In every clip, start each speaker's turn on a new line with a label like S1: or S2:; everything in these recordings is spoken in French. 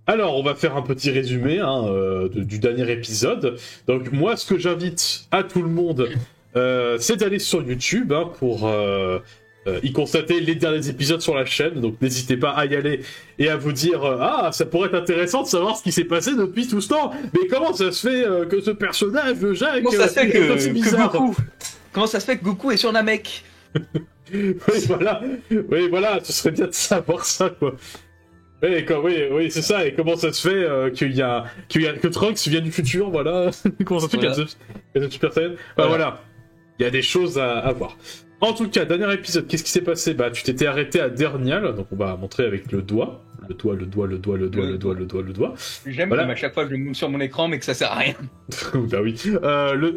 S1: Alors, on va faire un petit résumé du dernier épisode. Donc, moi, ce que j'invite à tout le monde, c'est d'aller sur YouTube pour y constater les derniers épisodes sur la chaîne. Donc, n'hésitez pas à y aller et à vous dire ah, ça pourrait être intéressant de savoir ce qui s'est passé depuis tout ce temps. Mais comment ça se fait que ce personnage, le Jacques,
S2: comment ça se fait
S1: que
S2: Goku Comment ça se fait que Goku est sur Namek?
S1: Oui, voilà, ce serait bien de savoir ça, quoi. Oui, c'est ça. Et comment ça se fait que Trunks vient du futur, voilà. Comment ça se fait qu'il y a cette Super Saiyan. Voilà. Il y a des choses à voir. En tout cas, dernier épisode, qu'est-ce qui s'est passé? Bah, tu t'étais arrêté à Dernial, donc on va montrer avec le doigt. Le doigt.
S2: J'aime
S1: voilà.
S2: comme à chaque fois je le monte sur mon écran, mais que ça sert à rien.
S1: Bah oui.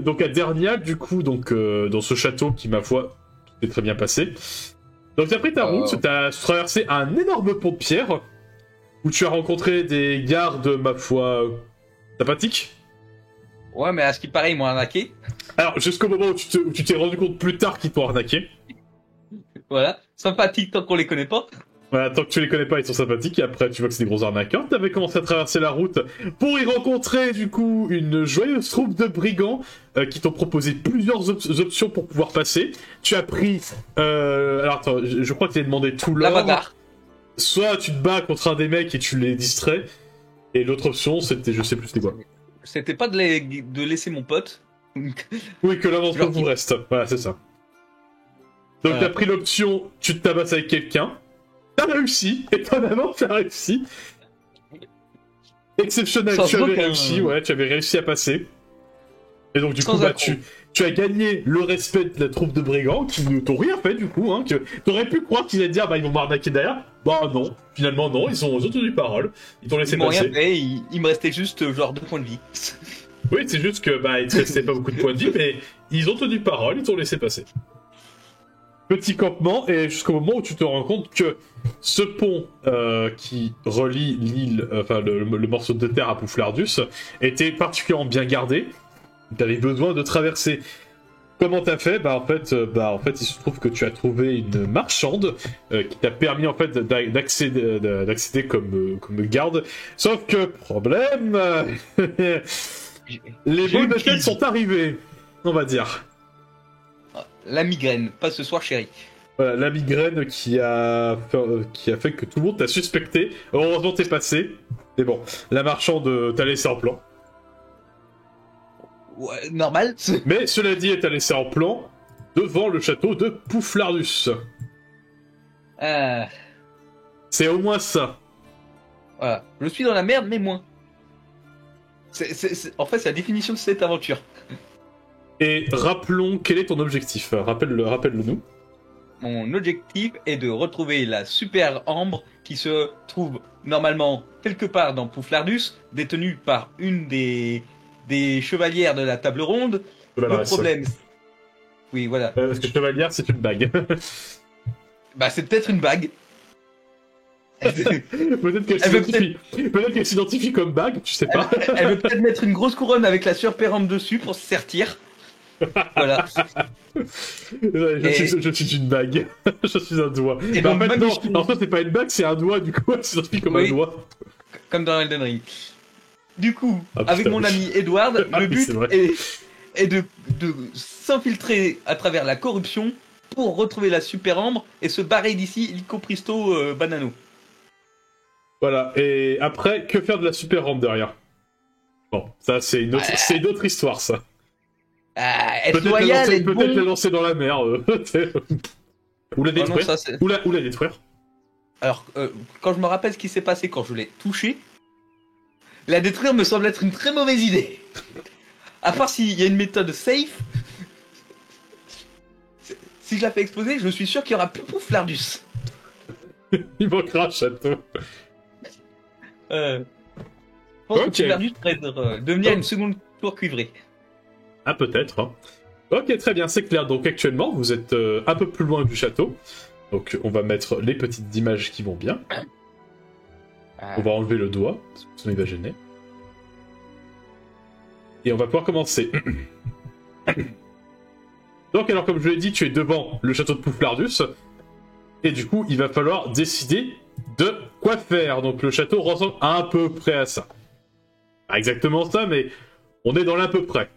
S1: Donc à Dernial, du coup, dans ce château qui, ma foi, tout est très bien passé. Donc t'as pris ta route, t'as traversé un énorme pont de pierre, où tu as rencontré des gardes, ma foi, sympathiques.
S2: Ouais, mais à ce qui paraît, ils m'ont arnaqué.
S1: Alors, jusqu'au moment où tu t'es rendu compte plus tard qu'ils t'ont arnaqué.
S2: Voilà, sympathiques tant qu'on les connaît pas.
S1: Voilà, tant que tu les connais pas, ils sont sympathiques, et après tu vois que c'est des gros arnaqueurs. T'avais commencé à traverser la route pour y rencontrer, du coup, une joyeuse troupe de brigands qui t'ont proposé plusieurs options pour pouvoir passer. Tu as pris... Alors attends, je crois que t'as demandé tout l'or.
S2: La bagarre.
S1: Soit tu te bats contre un des mecs et tu les distrais, et l'autre option, c'était, je sais plus c'était quoi.
S2: C'était pas de laisser mon pote.
S1: Oui, que l'un d'entre vous reste. Voilà, c'est ça. Donc t'as pris l'option, tu te tabasses avec quelqu'un, t'as réussi, étonnamment t'as réussi. Exceptionnel, tu avais réussi à passer. Et donc du coup, bah, tu as gagné le respect de la troupe de brigands qui ne t'ont rien fait du coup, que t'aurais pu croire qu'ils allaient te dire bah ils vont m'arnaquer derrière. Bah non, finalement non, ils ont tenu parole, ils t'ont laissé passer.
S2: Rien fait, il me restait juste genre 2 points de vie.
S1: Oui, c'est juste que bah il te restait pas beaucoup de points de vie, mais ils ont tenu parole, ils t'ont laissé passer. Petit campement, et jusqu'au moment où tu te rends compte que ce pont qui relie l'île, enfin le morceau de terre à Pouflardus, était particulièrement bien gardé. Tu avais besoin de traverser. Comment t'as fait? En fait, il se trouve que tu as trouvé une marchande qui t'a permis en fait d'accéder comme garde. Sauf que problème, les boules de tête sont arrivées, on va dire.
S2: La migraine, pas ce soir, chérie.
S1: Voilà, la migraine qui a fait que tout le monde t'a suspecté. Heureusement, t'es passé. Mais bon, la marchande t'a laissé en plan.
S2: Ouais, normal.
S1: Mais cela dit, elle t'a laissé en plan devant le château de Pouflardus. C'est au moins ça.
S2: Voilà, je suis dans la merde, mais moins. En fait, c'est la définition de cette aventure.
S1: Et rappelons, quel est ton objectif? Rappelle-le nous.
S2: Mon objectif est de retrouver la super ambre qui se trouve normalement quelque part dans Pouflardus, détenue par une des chevalières de la table ronde. Le problème... Oui, voilà.
S1: Parce que chevalière, c'est une bague.
S2: Bah, c'est peut-être une bague.
S1: Peut-être qu'elle s'identifie comme bague, tu sais pas.
S2: Elle veut peut-être mettre une grosse couronne avec la super ambre dessus pour se sertir. Voilà.
S1: Je suis une bague. Je suis un doigt.
S2: Et donc,
S1: maintenant, en fait, c'est pas une bague, c'est un doigt, du coup, elle s'identifie comme un doigt.
S2: Comme dans Elden Ring. Du coup, avec mon ami Edward, le but est de s'infiltrer à travers la corruption pour retrouver la super ambre et se barrer d'ici illico presto banano.
S1: Voilà, et après, que faire de la super ambre derrière? Bon, ça c'est une autre histoire, ça.
S2: Être loyal, être
S1: peut-être la lancer dans la mer. Ou la détruire. Ou la détruire.
S2: Alors, quand je me rappelle ce qui s'est passé quand je l'ai touché, la détruire me semble être une très mauvaise idée. À part s'il y a une méthode safe. Si je la fais exploser, je suis sûr qu'il y aura plus Pouflardus.
S1: Il manquera un château.
S2: Je pense que Pouflardus pourrait devenir une seconde tour cuivrée.
S1: Ah, peut-être. Hein. Ok, très bien, c'est clair. Donc actuellement, vous êtes un peu plus loin du château. Donc on va mettre les petites images qui vont bien. On va enlever le doigt, parce que sinon il va gêner. Et on va pouvoir commencer. Donc alors comme je l'ai dit, tu es devant le château de Pouflardus. Et du coup, il va falloir décider de quoi faire. Donc le château ressemble à peu près à ça. Pas exactement ça, mais on est dans l'à peu près.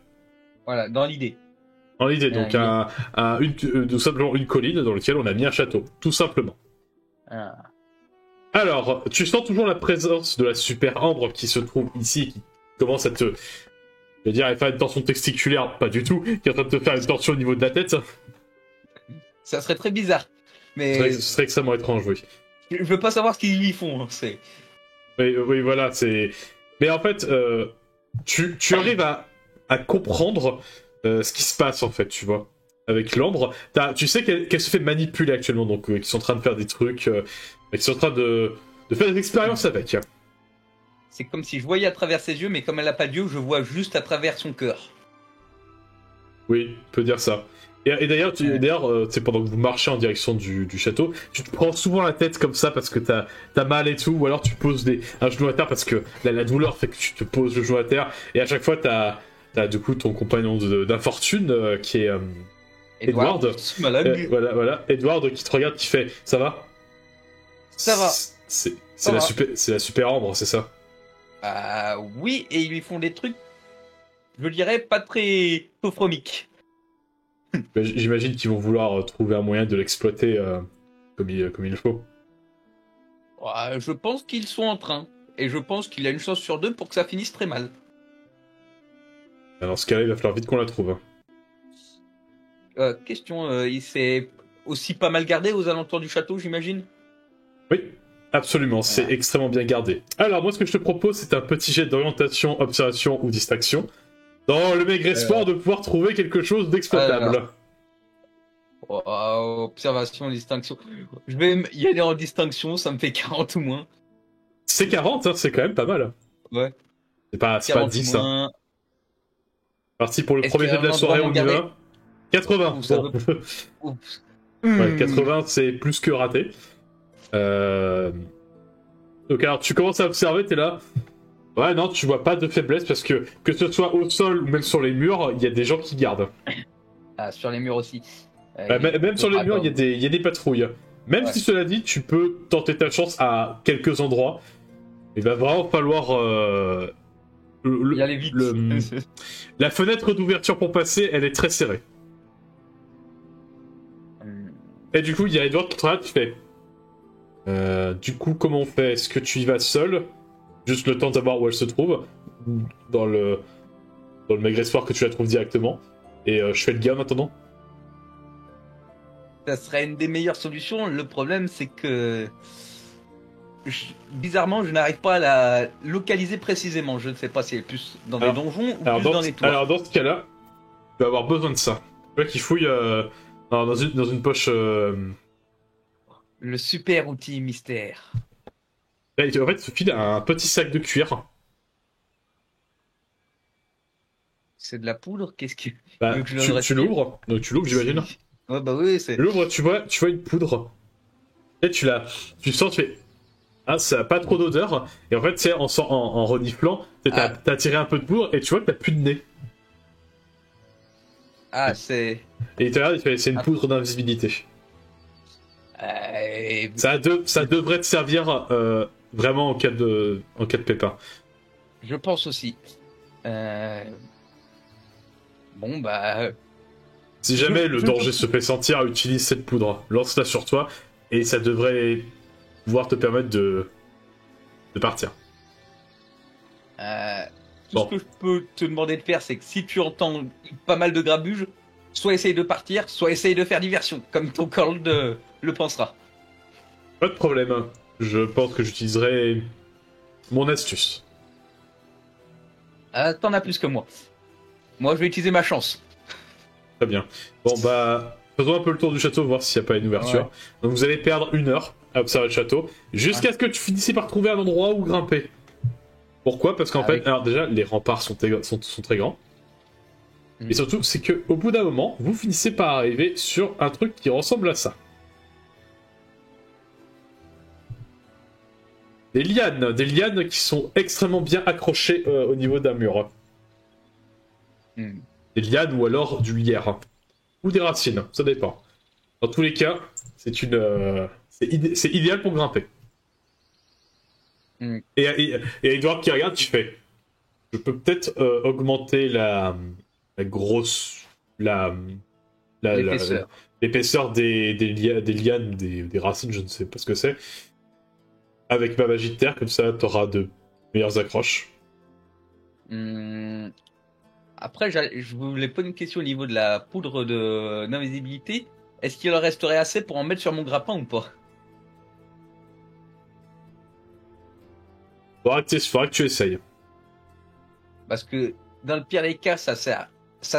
S2: Voilà, dans l'idée.
S1: Dans l'idée, donc tout simplement une colline dans laquelle on a mis un château, tout simplement.
S2: Ah.
S1: Alors, tu sens toujours la présence de la super ambre qui se trouve ici, qui commence à te... Je veux dire, elle fait une tension testiculaire, pas du tout, qui est en train de te faire une torsion au niveau de la tête.
S2: Ça serait très bizarre. Mais
S1: Ce serait extrêmement étrange, oui.
S2: je veux pas savoir ce qu'ils y font. C'est...
S1: Oui, voilà, c'est... Mais en fait, tu arrives à comprendre ce qui se passe, en fait, tu vois. Avec l'ambre, tu sais qu'elle se fait manipuler actuellement, donc qu'ils sont en train de faire des trucs, qu'ils sont en train de faire des expériences avec.
S2: C'est comme si je voyais à travers ses yeux, mais comme elle n'a pas d'yeux, je vois juste à travers son cœur.
S1: Oui, on peut dire ça. Et d'ailleurs, c'est pendant que vous marchez en direction du château, tu te prends souvent la tête comme ça parce que t'as mal et tout, ou alors tu poses un genou à terre parce que la douleur fait que tu te poses le genou à terre, et à chaque fois t'as du coup ton compagnon d'infortune qui est Edward. Voilà, Edward qui te regarde, qui fait « Ça va ?»
S2: Ça va.
S1: C'est la super ambre, c'est ça?
S2: Oui, et ils lui font des trucs, je dirais, pas très sophromiques.
S1: J'imagine qu'ils vont vouloir trouver un moyen de l'exploiter comme il faut.
S2: Je pense qu'ils sont en train. Et je pense qu'il y a une chance sur deux pour que ça finisse très mal.
S1: Dans ce cas-là, il va falloir vite qu'on la trouve.
S2: Question, il s'est aussi pas mal gardé aux alentours du château, j'imagine?
S1: Oui, absolument, c'est extrêmement bien gardé. Alors, moi, ce que je te propose, c'est un petit jet d'orientation, observation ou distraction, dans le maigre espoir de pouvoir trouver quelque chose d'exploitable.
S2: Observation, distinction. Je vais y aller en distinction, ça me fait 40 ou moins.
S1: C'est 40, hein, c'est quand même pas mal.
S2: Ouais.
S1: C'est pas 10. Hein. Parti pour le premier jet de la soirée, on y va. 80. Bon. Ouais, 80, c'est plus que raté. Donc alors, tu commences à observer, t'es là. Ouais, non, tu vois pas de faiblesse parce que ce soit au sol ou même sur les murs, il y a des gens qui gardent.
S2: Sur les murs aussi.
S1: Même sur les murs, il y a des patrouilles. Même si cela dit, tu peux tenter ta chance à quelques endroits. Il va vraiment falloir...
S2: y aller vite.
S1: La fenêtre d'ouverture pour passer, elle est très serrée. Et du coup, il y a Edward qui te regarde, qui fait... du coup, comment on fait? Est-ce que tu y vas seul? Juste le temps de savoir où elle se trouve? Dans le maigre-espoir que tu la trouves directement. Et je fais le gars maintenant?
S2: Ça serait une des meilleures solutions. Le problème, c'est que... bizarrement, je n'arrive pas à la localiser précisément. Je ne sais pas si elle est plus dans les donjons ou plus dans les tours.
S1: Alors, dans ce cas-là, tu vas avoir besoin de ça. Tu vois qu'il fouille dans une poche...
S2: Le super outil mystère.
S1: En fait, il te file un petit sac de cuir.
S2: C'est de la poudre? Qu'est-ce que...
S1: tu l'ouvres. Donc tu l'ouvres, j'imagine.
S2: Ouais, bah oui, c'est...
S1: Tu l'ouvres, tu vois une poudre. Et tu sens, tu fais... Ah, ça n'a pas trop d'odeur. Et en fait, tu sais, en reniflant, t'as tiré un peu de poudre et tu vois que t'as plus de nez.
S2: C'est...
S1: Et il te regarde, il fait, c'est une poudre d'invisibilité. Ça devrait te servir vraiment en cas de pépin.
S2: Je pense aussi. Bon, bah...
S1: Si jamais le danger se fait sentir, utilise cette poudre. Lance-la sur toi et ça devrait pouvoir te permettre de partir.
S2: Tout ce que je peux te demander de faire, c'est que si tu entends pas mal de grabuge, soit essaye de partir, soit essaye de faire diversion, comme ton corps le pensera.
S1: Pas de problème. Je pense que j'utiliserai mon astuce.
S2: T'en as plus que moi. Moi, je vais utiliser ma chance.
S1: Très bien. Bon, bah, faisons un peu le tour du château, voir s'il n'y a pas une ouverture. Ouais. Donc vous allez perdre 1 heure à observer le château, jusqu'à ce que tu finisses par trouver un endroit où grimper. Pourquoi? Parce qu'en fait, alors déjà, les remparts sont très grands. Et surtout, c'est qu'au bout d'un moment, vous finissez par arriver sur un truc qui ressemble à ça. Des lianes qui sont extrêmement bien accrochées au niveau d'un mur. Des lianes ou alors du lierre. Ou des racines, ça dépend. Dans tous les cas, c'est idéal pour grimper.
S2: Hmm.
S1: Et Edward qui regarde, tu fais. Je peux peut-être augmenter la grosse. La-
S2: L'épaisseur.
S1: l'épaisseur des lianes, des racines, je ne sais pas ce que c'est. Avec ma magie de terre, comme ça, t'auras de meilleures accroches.
S2: Hmm. Après, je voulais poser une question au niveau de la poudre d'invisibilité. Est-ce qu'il en resterait assez pour en mettre sur mon grappin ou pas?
S1: Faudra que tu essayes.
S2: Parce que dans le pire des cas, ça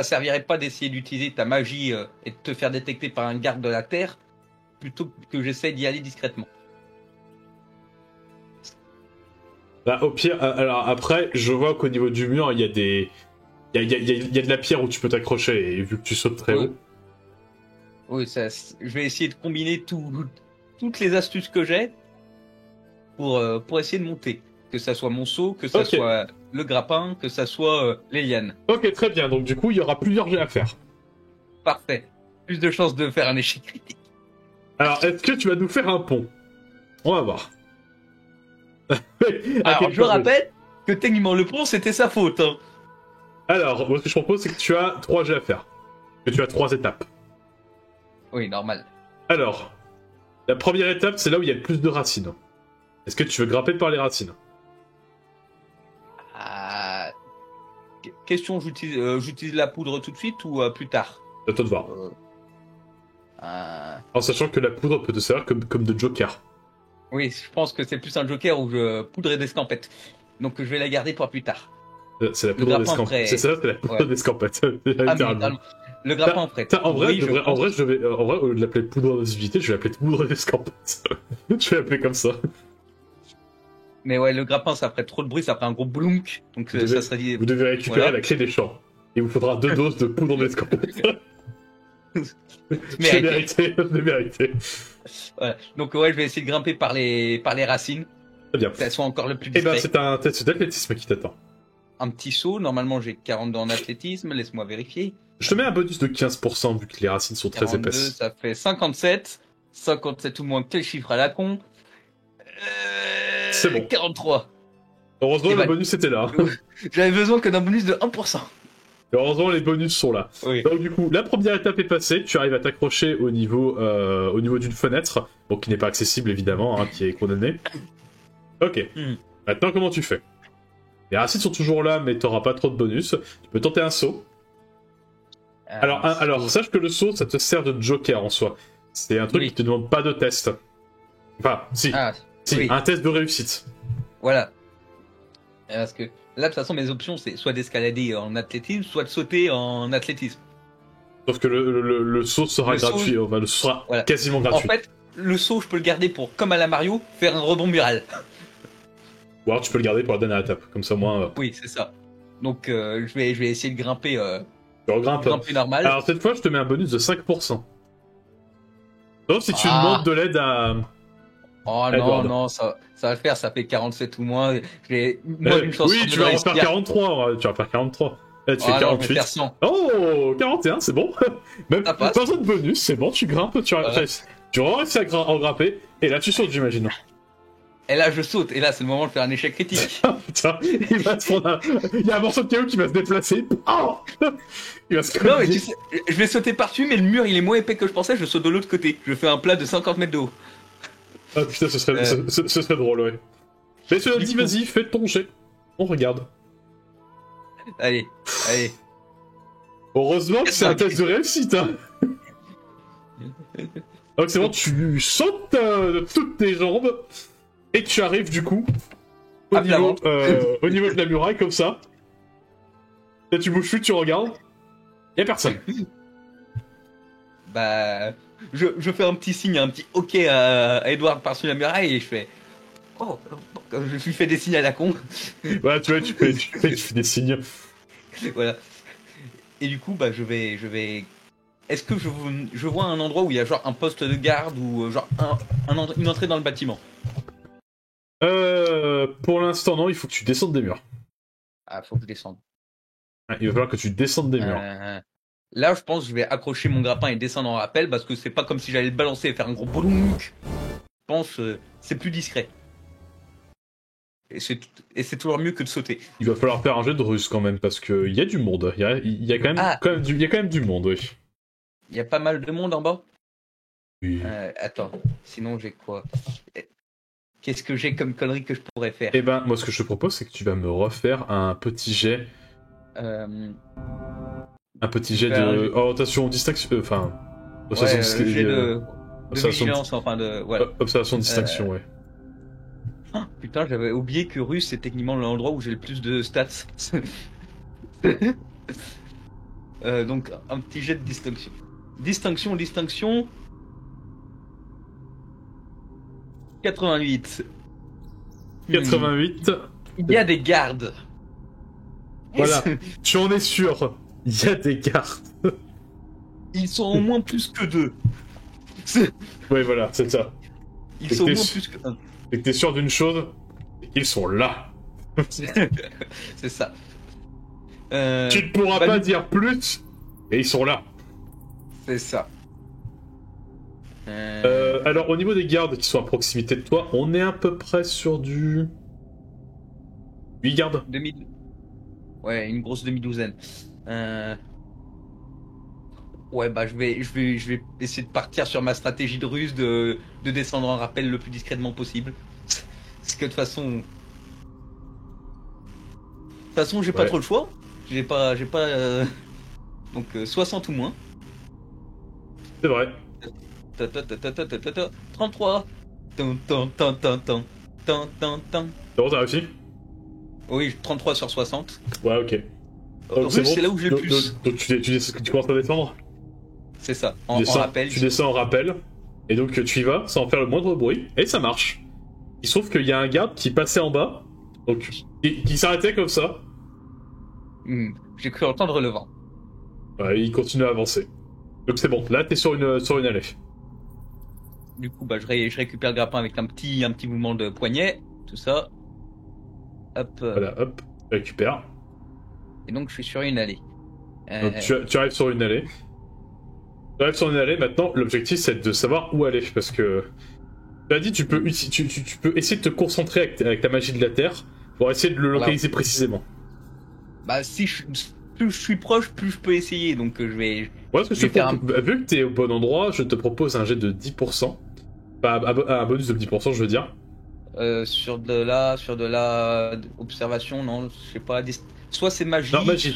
S2: servirait pas d'essayer d'utiliser ta magie et de te faire détecter par un garde de la Terre, plutôt que j'essaie d'y aller discrètement.
S1: Bah, au pire, alors après, je vois qu'au niveau du mur, il y a des. Il y a de la pierre où tu peux t'accrocher, et vu que tu sautes très
S2: Oui.
S1: haut.
S2: Oui, je vais essayer de combiner toutes les astuces que j'ai pour essayer de monter. Que ça soit mon saut, que ça
S1: Ok.
S2: soit le grappin, que ça soit les lianes.
S1: Ok, très bien. Donc, du coup, il y aura plusieurs jets à faire.
S2: Parfait. Plus de chances de faire un échec critique.
S1: Alors, est-ce que tu vas nous faire un pont? On va voir. À
S2: Alors,
S1: quel
S2: je
S1: point-
S2: rappelle que techniquement le pont, c'était sa faute. Hein.
S1: Alors, moi, ce que je propose, c'est que tu as 3 jets à faire. Que tu as 3 étapes.
S2: Oui, normal.
S1: Alors, la première étape, c'est là où il y a le plus de racines. Est-ce que tu veux grimper par les racines?
S2: Ah, question, j'utilise la poudre tout de suite ou plus tard?
S1: C'est à toi de voir. En sachant que la poudre peut te servir comme de joker.
S2: Oui, je pense que c'est plus un joker où je poudre d'escampette. Donc je vais la garder pour plus tard.
S1: C'est la
S2: Le
S1: poudre
S2: grappin
S1: d'escampette.
S2: frais.
S1: C'est ça, c'est la poudre
S2: Ouais.
S1: d'escampette.
S2: Ah, mais
S1: Littéralement.
S2: dans le grappin prêt.
S1: En vrai,
S2: Oui, je pense.
S1: en vrai, au lieu de l'appeler poudre d'invisibilité, je vais l'appeler poudre d'escampette. Je vais l'appeler comme ça.
S2: Mais ouais, le grappin, ça ferait trop de bruit, ça ferait un gros blounk. Donc ça serait dit.
S1: Vous devez récupérer
S2: Voilà.
S1: la clé des champs. Il vous faudra 2 doses de poudre d'escampette. C'est mérité, c'est mérité.
S2: Voilà. Donc ouais, je vais essayer de grimper par les racines.
S1: Très bien.
S2: Qu'elles soient encore le plus
S1: Eh ben,
S2: discret.
S1: c'est un test d'athlétisme qui t'attend.
S2: Un petit saut. Normalement, j'ai 42 en athlétisme. Laisse-moi vérifier.
S1: Je te mets un bonus de 15% vu que les racines sont très
S2: 42,
S1: épaisses.
S2: ça fait 57. 57 ou moins, quel chiffre à la con?
S1: C'est bon.
S2: 43.
S1: Heureusement,
S2: Eh
S1: le
S2: ben-
S1: bonus était là.
S2: J'avais besoin que d'un bonus de 1%.
S1: Et heureusement, les bonus sont là.
S2: Oui.
S1: Donc du coup, la première étape est passée, tu arrives à t'accrocher au niveau d'une fenêtre, bon, qui n'est pas accessible évidemment, hein, qui est condamnée. Ok.
S2: Hmm.
S1: Maintenant, comment tu fais? Les racines sont toujours là, mais t'auras pas trop de bonus. Tu peux tenter un saut. Alors, sache que le saut, ça te sert de joker en soi. C'est un truc
S2: Oui.
S1: qui te demande pas de test. Enfin, si.
S2: Ah,
S1: Si,
S2: oui.
S1: un test de réussite.
S2: voilà. Parce que là, de toute façon, mes options, c'est soit d'escalader en athlétisme, soit de sauter en athlétisme.
S1: Sauf que le saut sera
S2: Le saut-
S1: gratuit, enfin, le saut sera
S2: Voilà.
S1: quasiment
S2: En
S1: gratuit.
S2: fait, le saut, je peux le garder pour, comme à la Mario, faire un rebond mural.
S1: Ou alors tu peux le garder pour la dernière étape, comme ça au moins
S2: Oui, c'est ça. Donc, je vais essayer de grimper,
S1: tu regrimpes.
S2: normal.
S1: Alors cette fois, je te mets un bonus de 5%. Sauf si tu
S2: Ah.
S1: demandes de l'aide à...
S2: Oh
S1: Edward.
S2: non, ça va le faire, ça fait 47 ou moins. J'ai moins d'une chance
S1: oui,
S2: sur
S1: tu
S2: deux
S1: vas
S2: de
S1: en faire
S2: réussir.
S1: 43, tu vas faire 43. Là, tu
S2: Ah
S1: fais
S2: non, je vais
S1: 48.
S2: faire 100.
S1: Oh, 41, c'est bon. Même
S2: Ça
S1: pas
S2: passe.
S1: besoin de bonus, c'est bon, tu grimpes,
S2: Voilà.
S1: tu réussis à en grimper, et là tu sautes, j'imagine.
S2: Et là, je saute, et là, c'est le moment de faire un échec critique.
S1: Ah, putain, il va se prendre il y a un morceau de caillou qui va se déplacer. Oh il va se
S2: Non, mais
S1: cogner.
S2: tu sais, je vais sauter par-dessus, mais le mur, il est moins épais que je pensais, je saute de l'autre côté. Je fais un plat de 50 mètres de haut.
S1: Ah putain, ce serait, ce serait drôle, ouais. Mais cela
S2: Du
S1: dit,
S2: coup-
S1: vas-y, fais ton jet. On regarde.
S2: Allez.
S1: Heureusement que c'est un test de réussite, hein. Donc c'est bon, tu sautes de toutes tes jambes et tu arrives du coup au,
S2: À plat
S1: niveau,
S2: ventre.
S1: au niveau de la muraille comme ça. Là tu bouges plus, tu regardes. Y'a personne.
S2: Bah, je fais un petit signe, un petit OK à Edward par-dessus la muraille, et je fais... Oh, je lui fais des signes à la con.
S1: Voilà, tu vois, tu fais des signes.
S2: Voilà. Et du coup, bah, je vais... Est-ce que je vois un endroit où il y a genre un poste de garde ou genre une entrée dans le bâtiment?
S1: Pour l'instant, non, il faut que tu descendes des murs.
S2: Ah, faut que je descende.
S1: Ouais, il va falloir que tu descendes des murs.
S2: Là, je pense que je vais accrocher mon grappin et descendre en rappel parce que c'est pas comme si j'allais le balancer et faire un gros boulonk. Je pense c'est plus discret. et c'est toujours mieux que de sauter.
S1: Il va falloir faire un jet de russe quand même, parce qu'il y a du monde. Il y a quand même, il y a quand même du monde, oui.
S2: Il y a pas mal de monde en bas.
S1: Oui.
S2: Attends, sinon j'ai quoi? Qu'est-ce que j'ai comme connerie que je pourrais faire?
S1: Eh ben, moi ce que je te propose, c'est que tu vas me refaire un petit jet. Un petit jet de orientation distinction. Enfin.
S2: Observation jet de vigilance, enfin de. Voilà.
S1: Observation distinction, ouais.
S2: Ah, putain, j'avais oublié que russe c'est techniquement l'endroit où j'ai le plus de stats. Donc un petit jet de distinction. Distinction. 88.
S1: 88.
S2: Il y a des gardes.
S1: Voilà, tu en es sûr. Il y a des gardes.
S2: Ils sont au moins plus que 2.
S1: Oui, voilà, c'est ça.
S2: Ils sont au moins plus que 1.
S1: Et que t'es sûr d'une chose, ils sont là.
S2: C'est ça.
S1: Tu ne pourras pas dire plus, et ils sont là.
S2: C'est ça.
S1: Alors, au niveau des gardes qui sont à proximité de toi, on est à peu près sur du... 8 gardes.
S2: Ouais, une grosse demi-douzaine. Ouais, bah je vais essayer de partir sur ma stratégie de ruse de descendre en rappel le plus discrètement possible. Parce que de toute façon, j'ai pas trop le choix. J'ai pas donc 60 ou moins.
S1: C'est vrai.
S2: 33.
S1: C'est bon, t'as réussi?
S2: Oui, 33 sur 60.
S1: Ouais, ok.
S2: Donc c'est là où j'ai le plus.
S1: Donc tu commences à descendre?
S2: C'est ça, en rappel.
S1: Tu descends en rappel, et donc tu y vas sans faire le moindre bruit, et ça marche. Il se trouve qu'il y a un garde qui passait en bas, donc qui s'arrêtait comme ça.
S2: J'ai cru entendre le vent.
S1: Ouais, il continue à avancer. Donc c'est bon, là t'es sur une allée.
S2: Du coup, bah, je récupère le grappin avec un petit mouvement de poignet, tout ça. Hop.
S1: Voilà, hop, récupère.
S2: Et donc je suis sur une allée.
S1: Donc tu arrives sur une allée. Maintenant l'objectif c'est de savoir où aller, parce que... Tu as dit, tu peux essayer de te concentrer avec ta magie de la Terre pour essayer de le localiser précisément.
S2: Bah si plus je suis proche, plus je peux essayer, donc je vais...
S1: Ouais, vu que t'es au bon endroit, je te propose un jet de 10%. Pas un bonus de 10%, je veux dire.
S2: Sur de la observation, non, je sais pas, soit c'est magie...
S1: Non, magie.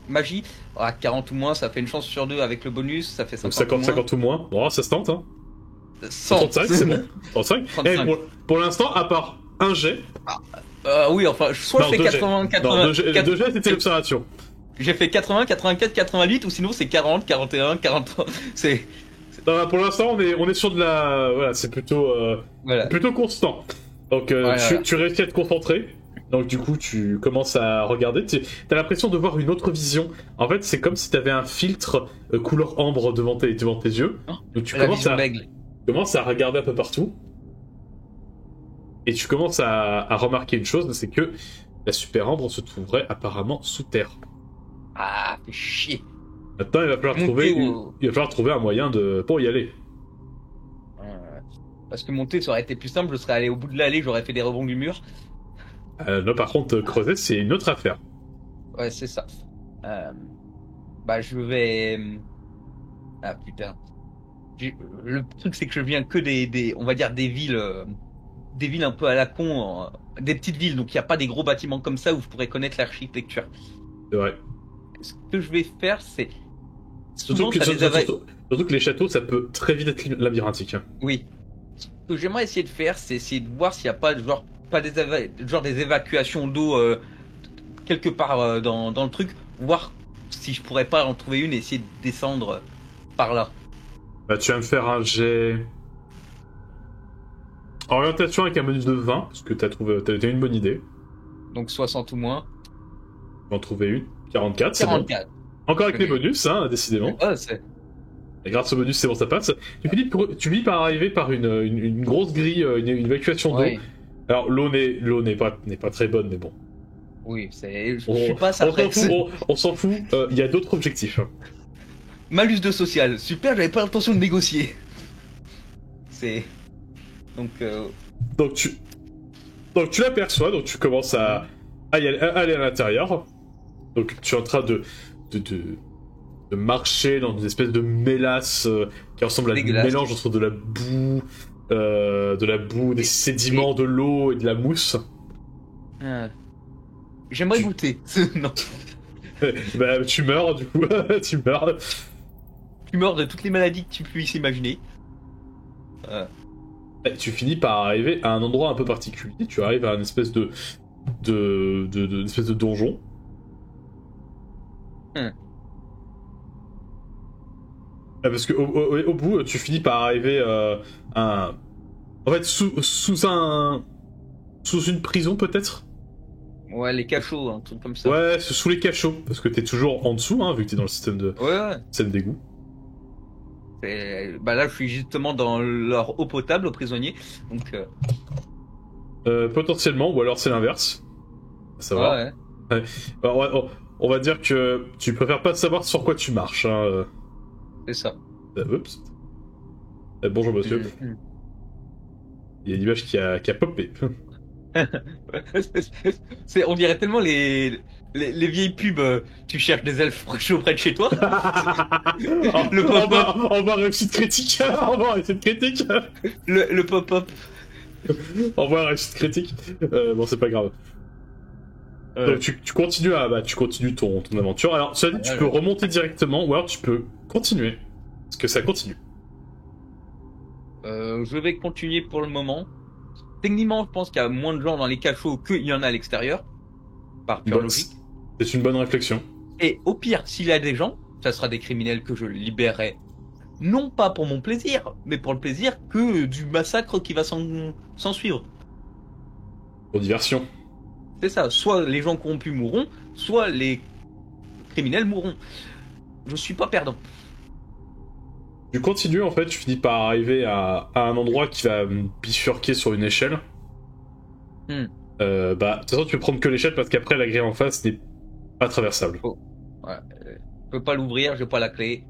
S2: Magie, 40 ou moins, ça fait une chance sur 2 avec le bonus, ça fait 50
S1: donc 50 ou moins. Bon, ça se tente, hein.
S2: 135,
S1: c'est bon. 35.
S2: 35.
S1: Pour l'instant, à part un jet...
S2: oui, enfin, soit je fais 80...
S1: Non, deux jets, c'était l'observation.
S2: J'ai fait 80, 84, 88, ou sinon c'est 40, 41, 43, c'est...
S1: Non, pour l'instant, on est sur de la... Voilà, c'est plutôt... plutôt constant. Donc, tu réussis à te concentrer. Donc, du coup, tu commences à regarder. T'as l'impression de voir une autre vision. En fait, c'est comme si t'avais un filtre couleur ambre devant tes yeux. Donc, tu commences à regarder un peu partout. Et tu commences à remarquer une chose, c'est que la super ambre se trouverait apparemment sous terre.
S2: Ah, fais chier.
S1: Maintenant, il va falloir trouver un moyen pour y aller.
S2: Parce que monter, ça aurait été plus simple, je serais allé au bout de l'allée, j'aurais fait des rebonds du mur.
S1: Là, par contre, creuser, c'est une autre affaire.
S2: Ouais, c'est ça. Bah, je vais... Ah, putain. Le truc, c'est que je viens que on va dire des villes un peu à la con, des petites villes, donc il n'y a pas des gros bâtiments comme ça où je pourrais connaître l'architecture.
S1: C'est vrai.
S2: Ce que je vais faire, c'est...
S1: Surtout que les châteaux, ça peut très vite être labyrinthique. Hein.
S2: Oui. Ce que j'aimerais essayer de faire, c'est essayer de voir s'il n'y a pas des évacuations d'eau quelque part dans le truc, voir si je pourrais pas en trouver une et essayer de descendre par là.
S1: Bah, tu vas me faire un jet... Orientation avec un bonus de 20, parce que t'as une bonne idée.
S2: Donc 60 ou moins.
S1: Tu vas en trouver une. 44, c'est bon. Encore avec les bonus, hein, décidément. Et grâce au bonus, c'est bon, ça passe. Tu finis par arriver par une grosse grille, une évacuation d'eau. Oui. Alors, l'eau n'est pas très bonne, mais bon.
S2: Oui, je suis pas ça.
S1: On s'en fout, il y a d'autres objectifs.
S2: Malus de social. Super, j'avais pas l'intention de négocier. C'est... Donc
S1: Donc tu l'aperçois, donc tu commences à aller à l'intérieur. Donc tu es en train de marcher dans une espèce de mélasse qui ressemble à un
S2: Dégueulasse.
S1: mélange entre de la boue, des sédiments, de l'eau et de la mousse.
S2: J'aimerais goûter. Non.
S1: Bah, tu meurs du coup, tu meurs.
S2: Tu meurs de toutes les maladies que tu puisses imaginer.
S1: Et tu finis par arriver à un endroit un peu particulier. Tu arrives à une espèce une espèce de donjon. Parce que au bout, tu finis par arriver en fait, sous une prison peut-être.
S2: Ouais, les cachots, un truc comme ça.
S1: Ouais, sous les cachots, parce que t'es toujours en dessous, hein, vu que t'es dans le système d'égout.
S2: Bah là, je suis justement dans leur eau potable aux prisonniers, donc.
S1: Potentiellement, ou alors c'est l'inverse. Ça va.
S2: Ouais.
S1: Alors, on va dire que tu préfères pas savoir sur quoi tu marches. Hein.
S2: C'est ça.
S1: Oups. Bonjour monsieur. Il y a une image qui a popé.
S2: On dirait tellement les vieilles pubs. Tu cherches des elfes auprès de chez toi.
S1: On va réussite critique. On va réussite critique.
S2: Le pop-up.
S1: On va réussite critique. Bon, c'est pas grave. Donc, tu continues ton aventure. Alors, cela dit, tu peux remonter directement, ou alors tu peux continuer. Parce que ça continue.
S2: Je vais continuer pour le moment. Techniquement, je pense qu'il y a moins de gens dans les cachots qu'il y en a à l'extérieur. Par pure logique.
S1: C'est une bonne réflexion.
S2: Et au pire, s'il y a des gens, ça sera des criminels que je libérerai. Non pas pour mon plaisir, mais pour le plaisir que du massacre qui va s'en suivre.
S1: Pour diversion.
S2: C'est ça. Soit les gens corrompus mourront, soit les criminels mourront. Je suis pas perdant.
S1: Tu continues, en fait, tu finis par arriver à un endroit qui va bifurquer sur une échelle. De toute façon, tu peux prendre que l'échelle parce qu'après, la grille en face n'est pas traversable.
S2: Oh. Ouais. Je peux pas l'ouvrir, j'ai pas la clé.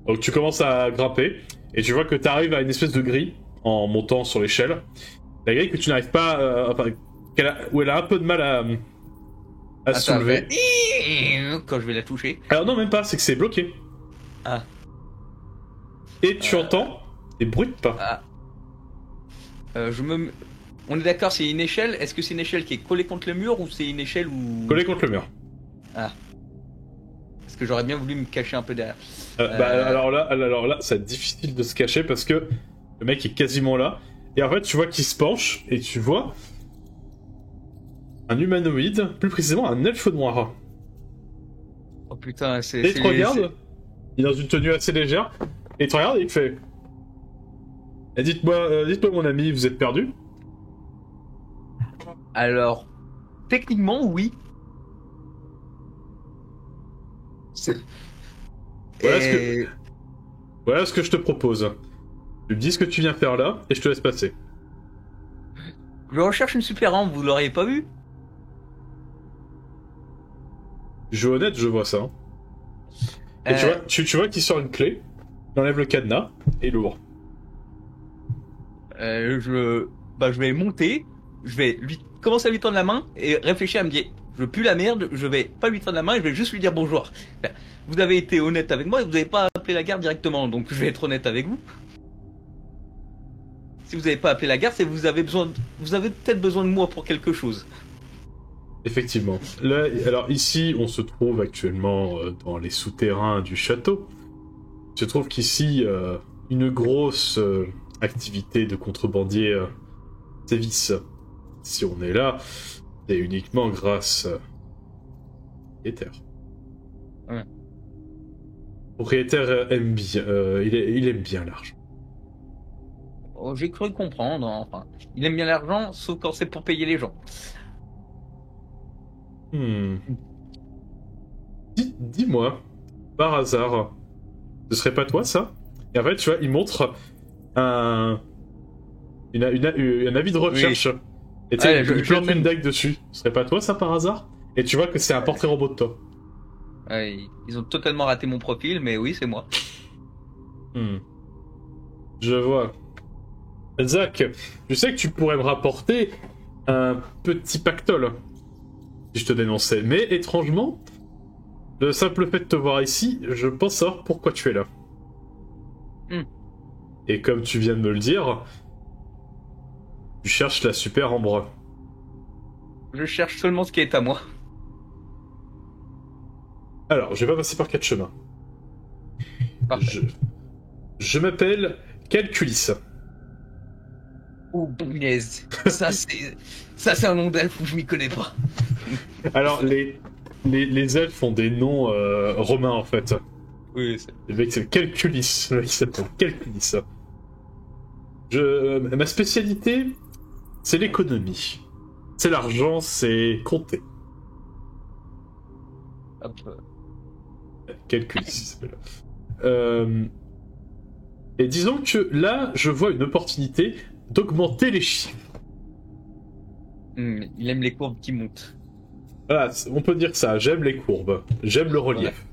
S1: Donc tu commences à grimper, et tu vois que tu arrives à une espèce de grille en montant sur l'échelle. La grille que tu n'arrives pas... où elle a un peu de mal à se soulever.
S2: Quand je vais la toucher.
S1: Alors non, même pas, c'est que c'est bloqué.
S2: Ah.
S1: Et tu entends des bruits de pas.
S2: Ah. On est d'accord, c'est une échelle. Est-ce que c'est une échelle qui est collée contre le mur ou c'est une échelle où...
S1: Collée contre le mur.
S2: Ah. Parce que j'aurais bien voulu me cacher un peu derrière.
S1: Alors là, c'est difficile de se cacher parce que le mec est quasiment là. Et en fait, tu vois qu'il se penche et tu vois un humanoïde, plus précisément un elfe noir.
S2: Oh putain, c'est...
S1: Et il te regarde, il est dans une tenue assez légère, et il te regarde et il fait... Dites-moi mon ami, vous êtes perdu?
S2: Alors, techniquement, oui.
S1: Voilà ce que je te propose. Tu me dis ce que tu viens faire là, et je te laisse passer.
S2: Je recherche une super arme, vous l'auriez pas vu?
S1: Je honnête, je vois ça. Et tu vois qu'il sort une clé, il enlève le cadenas, et il l'ouvre.
S2: Je vais monter, je vais lui commencer à lui tendre la main et réfléchir à me dire, je veux plus la merde, je vais pas lui tendre la main, je vais juste lui dire bonjour. Vous avez été honnête avec moi et vous n'avez pas appelé la garde directement, donc je vais être honnête avec vous. Si vous n'avez pas appelé la garde, c'est que vous avez peut-être besoin de moi pour quelque chose.
S1: Effectivement. Là, alors ici, on se trouve actuellement dans les souterrains du château. Il se trouve qu'ici, une grosse activité de contrebandiers sévisse. Si on est là, c'est uniquement grâce au propriétaire.
S2: Ouais.
S1: Le propriétaire aime bien, il aime bien l'argent.
S2: Oh, j'ai cru comprendre, enfin. Il aime bien l'argent, sauf quand c'est pour payer les gens.
S1: Dis-moi, par hasard, ce serait pas toi ça? Et en fait, tu vois, il montre un avis de recherche. Oui. Et tu sais, il plante une dague dessus. Ce serait pas toi ça par hasard? Et tu vois que c'est un portrait robot de toi.
S2: Ils ont totalement raté mon profil, mais oui, c'est moi.
S1: Je vois. Zach, je sais que tu pourrais me rapporter un petit pactole si je te dénonçais. Mais étrangement, le simple fait de te voir ici, je pense savoir pourquoi tu es là. Et comme tu viens de me le dire, tu cherches la super ambre.
S2: Je cherche seulement ce qui est à moi.
S1: Alors, je vais pas passer par 4 chemins.
S2: Parfait.
S1: Je m'appelle Calculis.
S2: Oh, punaise. Ça, c'est un nom d'elfe où je m'y connais pas.
S1: Alors, les elfes ont des noms romains, en fait.
S2: Oui, c'est...
S1: Le mec, c'est Calculis. Le mec s'appelle Calculis. Ma spécialité, c'est l'économie. C'est l'argent, c'est compter.
S2: Hop.
S1: Calculis, ça s'appelle. Et disons que là, je vois une opportunité d'augmenter les chiffres.
S2: Il aime les courbes qui montent.
S1: Voilà, on peut dire ça. J'aime les courbes. J'aime le relief.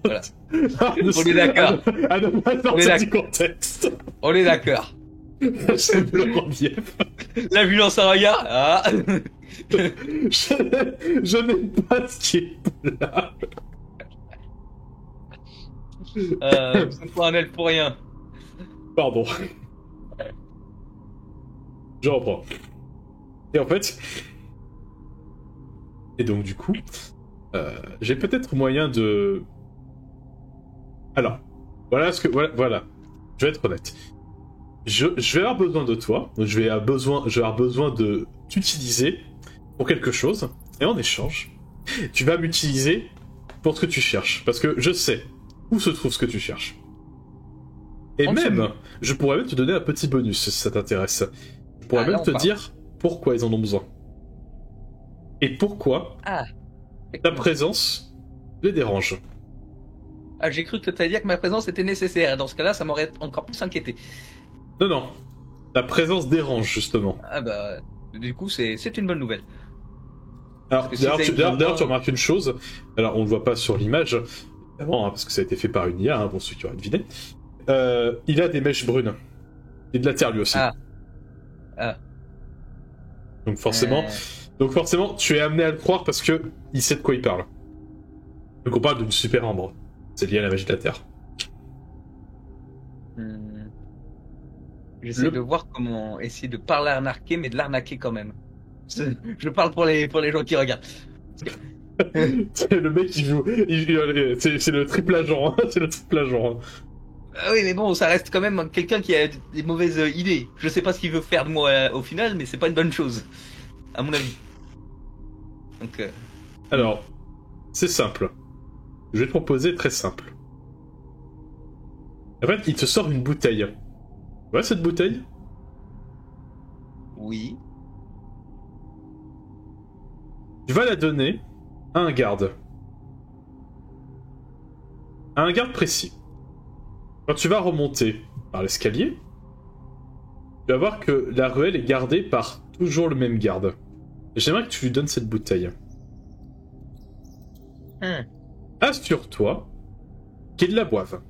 S2: Voilà. On est d'accord.
S1: À ne pas sortir du contexte.
S2: On est d'accord.
S1: J'aime le relief.
S2: La violence à regard. Ah.
S1: Je n'aime pas ce qui est plat.
S2: C'est pas un elfe pour rien.
S1: Pardon. Je reprends. Et en fait... Et donc du coup, j'ai peut-être moyen de... Alors, voilà ce que... Voilà. Je vais être honnête. Je vais avoir besoin de toi, je vais avoir besoin de t'utiliser pour quelque chose, et en échange, tu vas m'utiliser pour ce que tu cherches, parce que je sais où se trouve ce que tu cherches. Et même, je pourrais même te donner un petit bonus si ça t'intéresse. Je pourrais même te dire pourquoi ils en ont besoin. Et pourquoi ta présence les dérange.
S2: Ah, j'ai cru que tu allais dire que ma présence était nécessaire. Dans ce cas-là, ça m'aurait encore plus inquiété.
S1: Non. Ta présence dérange, justement.
S2: Ah bah, du coup, c'est une bonne nouvelle.
S1: Alors, d'ailleurs, tu remarques une chose. Alors, on le voit pas sur l'image, évidemment, hein, parce que ça a été fait par une IA, pour ceux qui auraient deviné. Il a des mèches brunes. Et de la terre, lui aussi. Donc forcément, tu es amené à le croire parce que il sait de quoi il parle. Donc on parle d'une super ambre. C'est lié à la magie de la terre.
S2: J'essaie de voir comment essayer de pas l'arnaquer, mais de l'arnaquer quand même. Je parle pour les gens qui regardent.
S1: C'est le mec qui joue. C'est le triple agent. C'est le triple agent.
S2: Oui, mais bon, ça reste quand même quelqu'un qui a des mauvaises idées. Je sais pas ce qu'il veut faire de moi au final, mais c'est pas une bonne chose, à mon avis. Donc.
S1: Alors, c'est simple. Je vais te proposer très simple. En fait, il te sort une bouteille. Tu vois cette bouteille ?
S2: Oui.
S1: Tu vas la donner à un garde. À un garde précis. Quand tu vas remonter par l'escalier, tu vas voir que la ruelle est gardée par toujours le même garde. Et j'aimerais que tu lui donnes cette bouteille. Assure-toi qu'il la boive.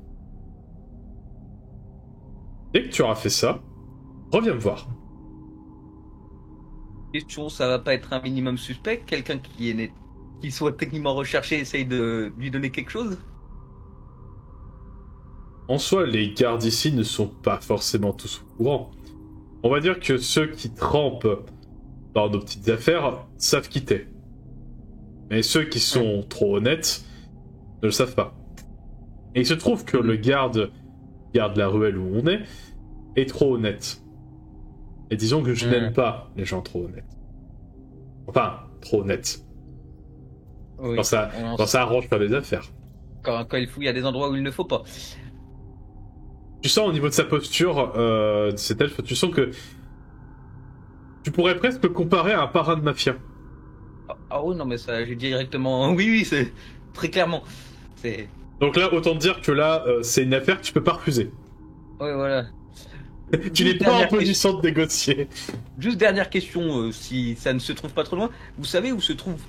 S1: Dès que tu auras fait ça, reviens me voir.
S2: Question, ça va pas être un minimum suspect? Quelqu'un qui soit techniquement recherché essaye de lui donner quelque chose?
S1: En soi, les gardes ici ne sont pas forcément tous au courant. On va dire que ceux qui trempent dans nos petites affaires savent qui t'es. Mais ceux qui sont trop honnêtes ne le savent pas. Et il se trouve que le garde la ruelle où on est trop honnête. Et disons que je n'aime pas les gens trop honnêtes. Enfin, trop honnêtes.
S2: Oui,
S1: quand ça arrange faire des affaires.
S2: Quand il faut, il y a des endroits où il ne faut pas.
S1: Tu sens au niveau de sa posture, de cet elfe, tu sens que tu pourrais presque le comparer à un parrain de mafia.
S2: Ah oui, non, mais ça, j'ai directement... Oui, c'est très clairement.
S1: Donc là, autant te dire que là, c'est une affaire que tu peux pas refuser.
S2: Oui, voilà.
S1: Tu n'es pas en position de négocier.
S2: Juste dernière question, si ça ne se trouve pas trop loin. Vous savez où se trouve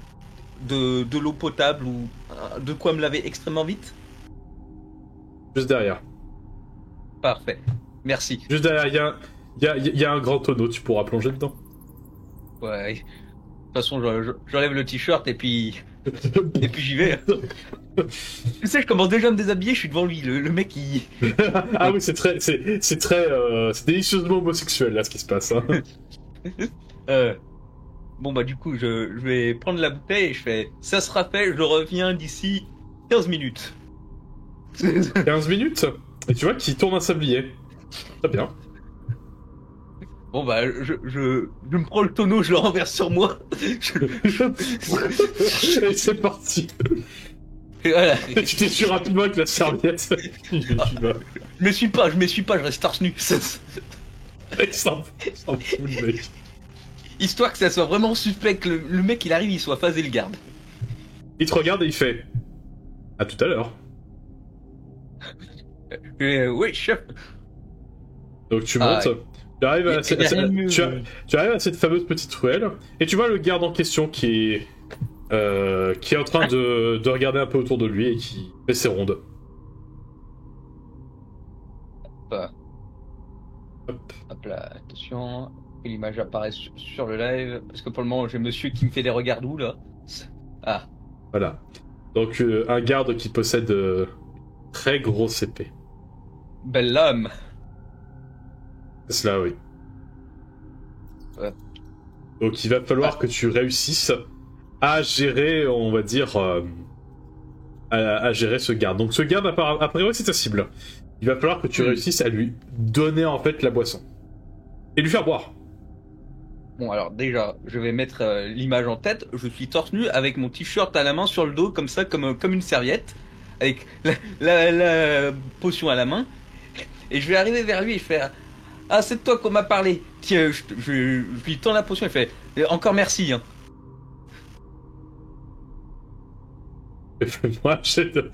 S2: de l'eau potable ou de quoi me laver extrêmement vite?
S1: Juste derrière.
S2: Parfait. Merci.
S1: Juste derrière, il y a un grand tonneau, tu pourras plonger dedans.
S2: Ouais. De toute façon, j'enlève le t-shirt et puis j'y vais. Tu sais, je commence déjà à me déshabiller, je suis devant lui. Le mec, il.
S1: Ah oui, c'est délicieusement homosexuel là ce qui se passe. Hein.
S2: Euh, Bon, bah, du coup, je vais prendre la bouteille et je fais ça sera fait, je reviens d'ici 15 minutes.
S1: 15 minutes et tu vois qu'il tourne un sablier. Très bien.
S2: Bon, bah, je me prends le tonneau, je le renverse sur moi.
S1: Et c'est parti.
S2: Et voilà.
S1: Tu t'essuies rapidement avec la serviette. Tu vas.
S2: Je m'essuie pas, je reste torse nu.
S1: Mec, s'en fout, le mec.
S2: Histoire que ça soit vraiment suspect, que le mec il arrive, il soit phasé le garde.
S1: Il te regarde et il fait à tout à l'heure.
S2: Oui, chef.
S1: Donc tu montes, tu arrives
S2: y a rien de mieux.
S1: tu arrives à cette fameuse petite ruelle et tu vois le garde en question qui est en train de regarder un peu autour de lui et qui fait ses rondes.
S2: Hop. Hop là, attention. Que l'image apparaît sur le live. Parce que pour le moment, j'ai monsieur qui me fait des regards doux là. Ah.
S1: Voilà. Donc un garde qui possède très grosse épée.
S2: Belle lame.
S1: C'est cela, oui.
S2: Ouais.
S1: Donc il va falloir que tu réussisses à gérer, on va dire, à gérer ce garde. Donc ce garde, a priori, c'est ta cible. Il va falloir que tu réussisses à lui donner en fait la boisson. Et lui faire boire.
S2: Bon, alors déjà, je vais mettre l'image en tête. Je suis torse nu avec mon t-shirt à la main sur le dos, comme ça, comme une serviette, avec la potion à la main. Et je vais arriver vers lui et faire ah, c'est de toi qu'on m'a parlé. Tiens, je lui tends la potion et fait encore merci. Hein.
S1: Moi, j'ai de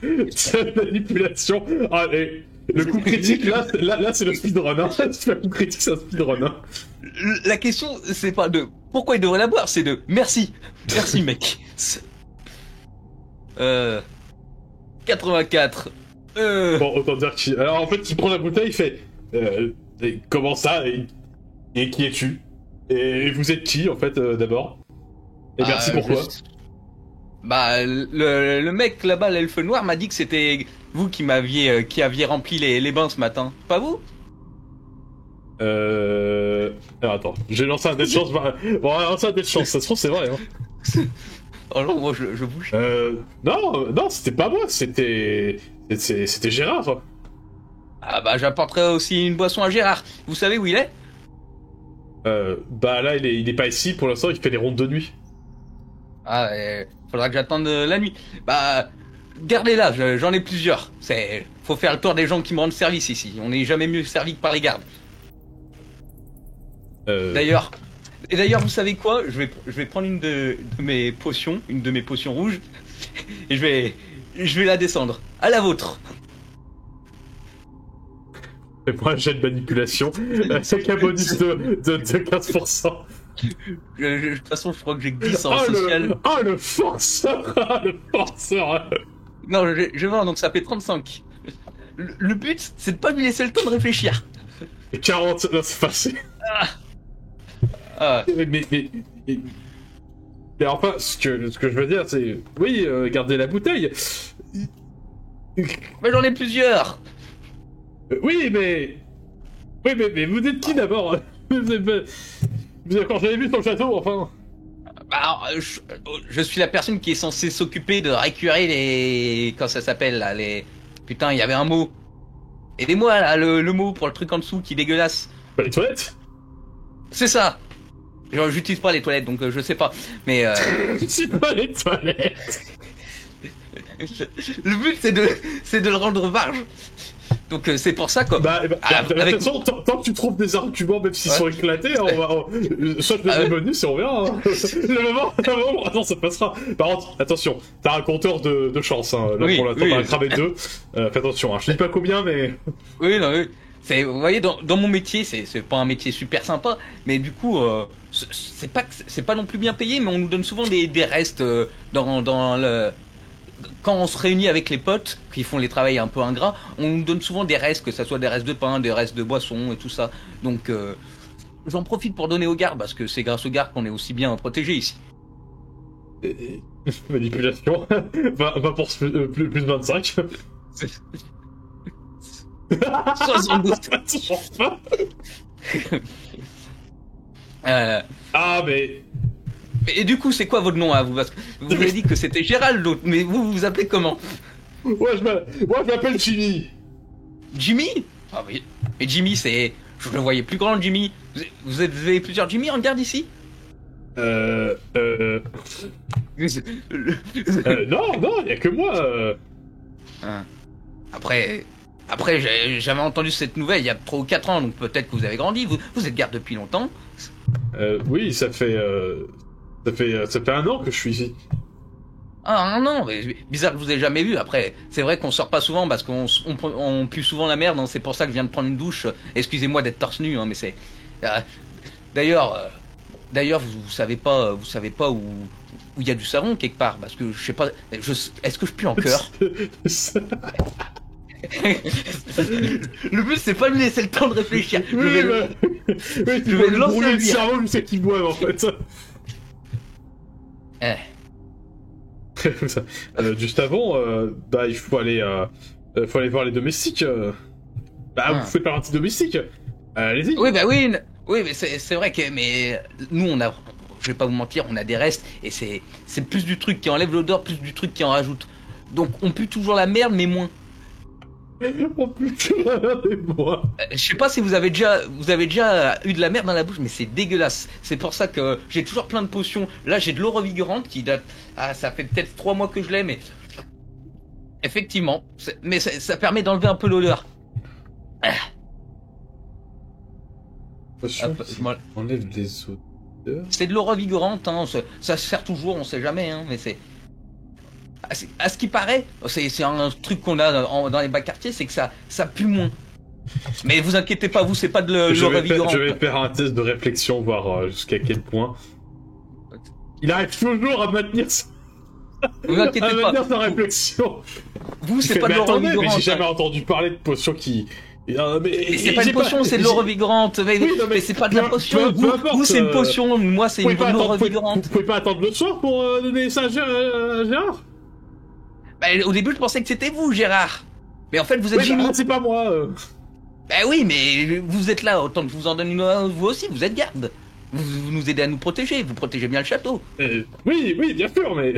S1: manipulation. Ah, et le coup critique, là c'est le speedrun. Hein. Le coup critique, c'est un speedrun. Hein.
S2: La question, c'est pas de pourquoi il devrait la boire, c'est de merci. Merci, mec. 84.
S1: Bon, autant dire qu'il. Alors en fait, il prend la bouteille, il fait. Comment ça et qui es-tu et vous êtes qui en fait d'abord. Et merci pourquoi.
S2: Bah, le mec là-bas, l'elfe noir, m'a dit que c'était vous qui aviez rempli les bains ce matin. Pas vous?
S1: Alors attends, j'ai lancé un dé de chance. Bon, on va lancer un dé de chance, ça se trouve, c'est vrai. Hein.
S2: Oh non, moi je bouge.
S1: Non, c'était pas moi, c'était Gérard.
S2: Ah bah, j'apporterai aussi une boisson à Gérard. Vous savez où il est?
S1: Bah là, il est pas ici pour l'instant, il fait les rondes de nuit.
S2: Ah, faudra que j'attende la nuit. Bah, gardez-la, j'en ai plusieurs. Faut faire le tour des gens qui me rendent service ici. On n'est jamais mieux servi que par les gardes. D'ailleurs, vous savez quoi? Je vais prendre une de mes potions, rouges, et je vais la descendre. À la vôtre.
S1: Fais-moi un jet de manipulation, c'est un bonus de 15%.
S2: De toute façon, je crois que j'ai que 10 en social.
S1: Le forceur. Le forceur.
S2: Non, je vois, donc ça fait 35. Le but, c'est de pas lui laisser le temps de réfléchir.
S1: 40, non, c'est facile. Mais enfin, ce que je veux dire, c'est... Oui, gardez la bouteille.
S2: Mais j'en ai plusieurs.
S1: Oui, mais vous êtes qui d'abord? Quand j'avais vu ton château, enfin...
S2: Bah, je suis la personne qui est censée s'occuper de récurer les... Quand ça s'appelle, là, les... Putain, il y avait un mot. Aidez-moi, là, le mot pour le truc en dessous qui est dégueulasse.
S1: Bah, les toilettes.
S2: C'est ça. Genre, j'utilise pas les toilettes, donc je sais pas. Mais...
S1: C'est pas les toilettes.
S2: Le but, c'est de le rendre varge. Donc c'est pour ça quoi.
S1: De toute façon, tant que tu trouves des arguments, même s'ils sont éclatés, soit je mets des bonus et on verra. Hein. le moment, attends, ça passera. Par contre, attention, t'as un compteur de chance. Hein. Là, pour l'instant, t'en as cramé 2. Fais attention, hein. Je dis pas combien, mais...
S2: Oui. Vous voyez, dans mon métier, c'est pas un métier super sympa, mais du coup, c'est pas non plus bien payé, mais on nous donne souvent des restes dans le... Quand on se réunit avec les potes qui font les travails un peu ingrats, on nous donne souvent des restes, que ça soit des restes de pain, des restes de boisson et tout ça. Donc j'en profite pour donner aux gardes, parce que c'est grâce aux gardes qu'on est aussi bien protégés ici.
S1: Manipulation. 20% plus 25.
S2: 72.
S1: Toujours pas. Ah, mais.
S2: Et du coup, c'est quoi votre nom à vous? Parce que vous avez dit que c'était Gérald l'autre, mais vous vous appelez comment?
S1: Moi, je m'appelle Jimmy.
S2: Jimmy? Ah oui. Mais Jimmy, c'est... Je le voyais plus grand, Jimmy. Vous avez plusieurs Jimmy en garde ici?
S1: Non, il y a que moi.
S2: Hein. Après, j'avais entendu cette nouvelle il y a 3 ou 4 ans, donc peut-être que vous avez grandi. Vous êtes garde depuis longtemps.
S1: Oui, ça fait 1 an que je suis ici.
S2: Ah non, mais bizarre que je vous ai jamais vu. Après, c'est vrai qu'on sort pas souvent parce on pue souvent la merde, hein. C'est pour ça que je viens de prendre une douche. Excusez-moi d'être torse nu, hein, mais c'est... D'ailleurs, vous savez pas où il y a du savon quelque part, parce que je sais pas... Est-ce que je pue en cœur? Le but, c'est pas de lui laisser le temps de réfléchir.
S1: Oui, je vais lancer le cerveau jusqu'à qu'il boive, en fait. Juste avant, il faut aller voir les domestiques. Vous faites partie domestique. Allez-y.
S2: Oui, oui, mais c'est vrai que nous je vais pas vous mentir, on a des restes et c'est plus du truc qui enlève l'odeur, plus du truc qui en rajoute. Donc on pue toujours la merde, mais moins.
S1: Oh putain, moi.
S2: Je sais pas si vous avez déjà eu de la merde dans la bouche, mais c'est dégueulasse. C'est pour ça que j'ai toujours plein de potions. Là, j'ai de l'eau revigorante qui date... ça fait peut-être 3 mois que je l'ai, mais... Effectivement. Mais ça permet d'enlever un peu l'odeur.
S1: Potion qui enlève les odeurs.
S2: C'est de l'eau revigorante, hein. Ça se sert toujours, on sait jamais, hein, mais c'est... À ce qui paraît, c'est un truc qu'on a dans les bas quartiers, c'est que ça pue moins. Mais vous inquiétez pas, vous, c'est pas de l'eau revigorante.
S1: Je vais faire un test de réflexion, voir jusqu'à quel point. Il arrive toujours à maintenir sa...
S2: Vous inquiétez pas.
S1: sa réflexion.
S2: Vous, c'est pas de l'eau revigorante.
S1: Mais j'ai jamais entendu parler de potion qui...
S2: Mais c'est pas une potion, c'est de l'eau revigorante. Mais c'est pas de la potion. Vous, c'est une potion. Moi, c'est une eau revigorante.
S1: Vous pouvez pas attendre le soir pour donner ça à Gérard?
S2: Au début, je pensais que c'était vous, Gérard. Mais en fait, vous êtes Jimmy.
S1: C'est pas moi.
S2: Oui, mais vous êtes là, autant que je vous en donne une, vous aussi, vous êtes garde. Vous nous aidez à nous protéger, vous protégez bien le château.
S1: Oui, bien sûr, mais...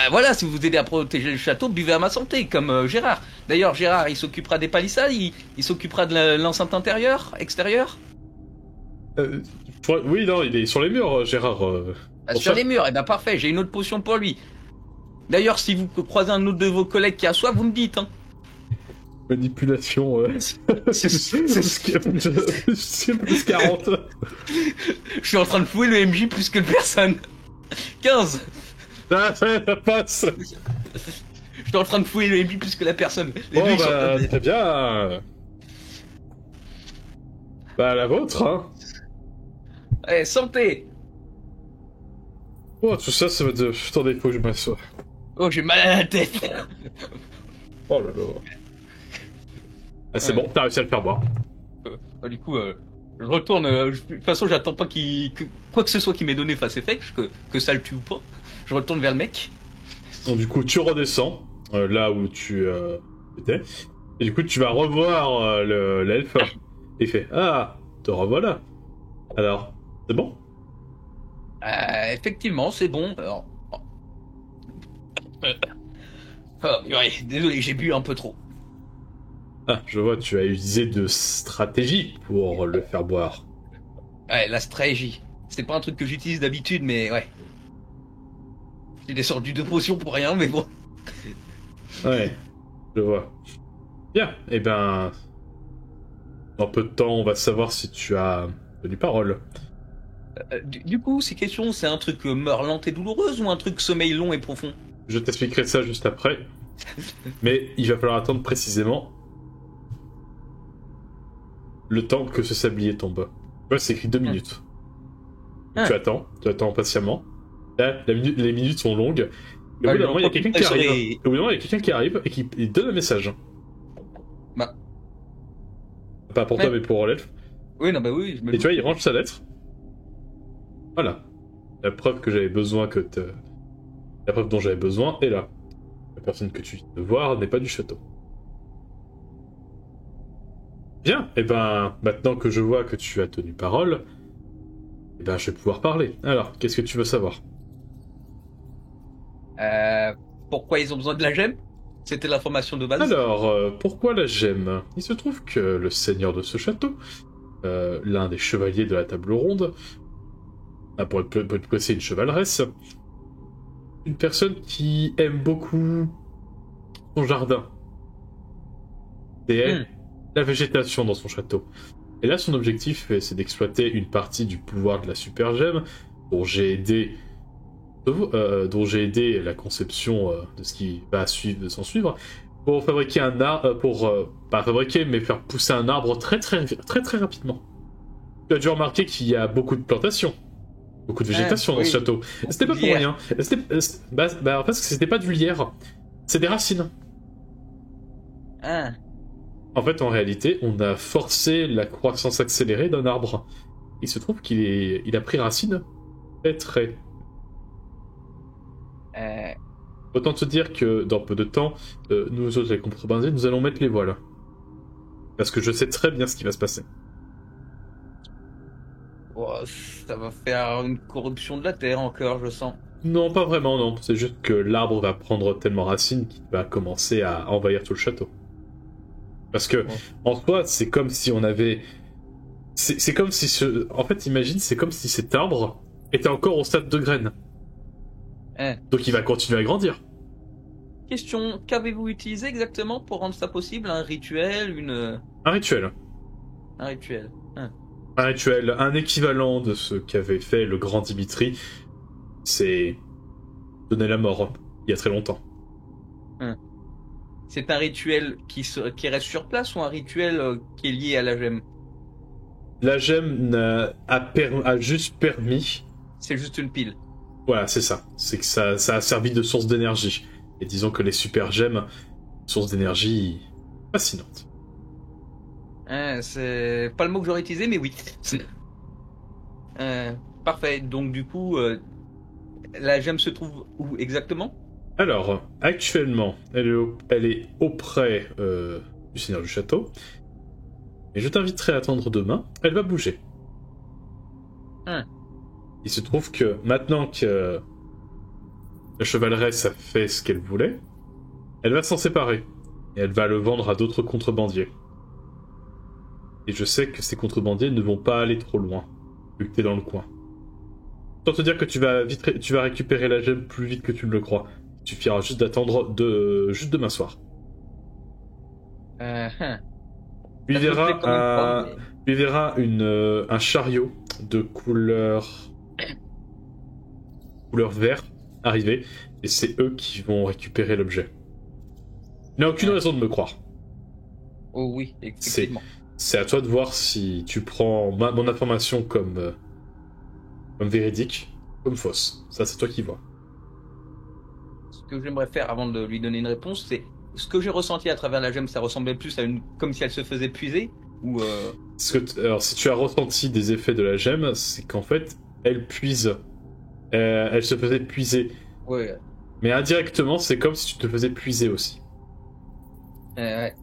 S2: Voilà, si vous vous aidez à protéger le château, buvez à ma santé, comme Gérard. D'ailleurs, Gérard, il s'occupera des palissades, il s'occupera de l'enceinte intérieure, extérieure.
S1: Oui, non, il est sur les murs, Gérard.
S2: Sur les murs, parfait, j'ai une autre potion pour lui. D'ailleurs, si vous croisez un autre de vos collègues qui a soif, vous me dites, hein.
S1: Manipulation, c'est plus 40.
S2: Je suis en train de fouiller le MJ plus que personne. 15.
S1: Ça passe.
S2: Je suis en train de fouiller le MJ plus que la personne.
S1: Très bien. La vôtre, hein.
S2: Santé.
S1: Oh, tout ça va de... Attendez, faut que je m'assoie.
S2: Oh, j'ai mal à la tête.
S1: Oh là là. C'est bon, t'as réussi à le faire boire.
S2: Du coup, je retourne. De toute façon, j'attends pas quoi que ce soit qui m'ait donné fasse effet, que ça le tue ou pas. Je retourne vers le mec.
S1: Donc, du coup, tu redescends là où tu étais. Et du coup, tu vas revoir l'elfe. Et il fait: Ah, te revoilà. Alors, c'est bon?
S2: Effectivement, c'est bon. Alors... désolé, j'ai bu un peu trop.
S1: Ah, je vois, tu as utilisé de stratégie pour le faire boire.
S2: La stratégie. C'est pas un truc que j'utilise d'habitude, mais ouais. J'ai descendu 2 potions pour rien, mais bon.
S1: Ouais, je vois. Bien, dans peu de temps, on va savoir si tu as du parole.
S2: Du coup, ces questions, c'est un truc meurt lente et douloureuse ou un truc sommeil long et profond?
S1: Je t'expliquerai ça juste après. Mais il va falloir attendre précisément le temps que ce sablier tombe. Ouais, c'est écrit 2 minutes. Donc, tu attends patiemment. Là, les minutes sont longues. Et au bout d'un moment, il y a quelqu'un qui arrive. Et au bout d'un moment, il y a quelqu'un qui arrive et qui donne un message. Pas pour toi, mais pour l'elfe.
S2: Oui, non, bah oui, je me
S1: Et tu vois, il range sa lettre. Voilà. La preuve que j'avais besoin La preuve dont j'avais besoin est là. La personne que tu viens de voir n'est pas du château. Bien, et ben, maintenant que je vois que tu as tenu parole, eh ben, je vais pouvoir parler. Alors, qu'est-ce que tu veux savoir?
S2: Euh, Pourquoi ils ont besoin de la gemme? C'était l'information de base.
S1: Alors, pourquoi la gemme? Il se trouve que le seigneur de ce château, l'un des chevaliers de la table ronde, pour être précis, une chevaleresse, une personne qui aime beaucoup son jardin, et
S2: Hmm.
S1: la végétation dans son château. Et là, son objectif, c'est d'exploiter une partie du pouvoir de la super gemme, dont j'ai aidé, dont j'ai aidé la conception de ce qui va suivre, de s'en suivre, pour fabriquer un arbre, pas fabriquer, mais faire pousser un arbre très rapidement. Tu as dû remarquer qu'il y a beaucoup de plantations, beaucoup de végétation dans ce
S2: Oui,
S1: château. C'était
S2: beaucoup
S1: pas pour
S2: d'hier.
S1: rien. Parce que c'était pas du lierre, c'est des racines.
S2: Ah,
S1: En fait, en réalité, on a forcé la croissance accélérée d'un arbre. Il se trouve il a pris racine très.
S2: euh,
S1: Autant te dire que dans peu de temps, nous autres les contrebandiers, nous allons mettre les voiles. Parce que je sais très bien ce qui va se passer.
S2: oh, ça va faire une corruption de la terre encore, je sens.
S1: Non, pas vraiment, non. C'est juste que l'arbre va prendre tellement racine qu'il va commencer à envahir tout le château. Parce que,
S2: Bon.
S1: en soi, c'est comme si on avait... C'est comme si... En fait, imagine, c'est comme si cet arbre était encore au stade de graine.
S2: Hein.
S1: Donc il va continuer à grandir.
S2: Question, qu'avez-vous utilisé exactement pour rendre ça possible? Un rituel,
S1: Un rituel.
S2: un rituel. Hein.
S1: Un rituel, un équivalent de ce qu'avait fait le grand Dimitri, c'est donner la mort il y a très longtemps.
S2: C'est un rituel qui reste sur place ou un rituel qui est lié à la gemme?
S1: La gemme a juste permis.
S2: C'est juste une pile.
S1: Voilà, c'est ça. C'est que ça a servi de source d'énergie. Et disons que les super gemmes, source d'énergie fascinante.
S2: Hein, c'est pas le mot que j'aurais utilisé, mais oui. Euh, Parfait. Donc du coup, la gemme se trouve où exactement?
S1: Alors, actuellement, elle est auprès du seigneur du château. Et je t'inviterai à attendre demain. Elle va bouger.
S2: Hein.
S1: Il se trouve que maintenant que la chevaleresse a fait ce qu'elle voulait, elle va s'en séparer. Et elle va le vendre à d'autres contrebandiers. Et je sais que ces contrebandiers ne vont pas aller trop loin, vu que t'es dans le coin. Sans te dire que tu vas récupérer la gemme plus vite que tu ne le crois. Il suffira juste d'attendre juste demain soir.
S2: Hein.
S1: Tu
S2: Ça me plaît comme une pomme, mais-
S1: lui verras un chariot de couleur vert arriver, et c'est eux qui vont récupérer l'objet. Il n'a aucune raison de me croire.
S2: Oh oui, effectivement.
S1: C'est à toi de voir si tu prends mon information comme véridique, comme fausse. Ça, c'est toi qui vois.
S2: Ce que j'aimerais faire avant de lui donner une réponse, c'est ce que j'ai ressenti à travers la gemme, ça ressemblait plus à comme si elle se faisait puiser ou
S1: Alors, si tu as ressenti des effets de la gemme, c'est qu'en fait, elle puise. Elle se faisait puiser.
S2: ouais.
S1: Mais indirectement, c'est comme si tu te faisais puiser aussi.
S2: Ouais.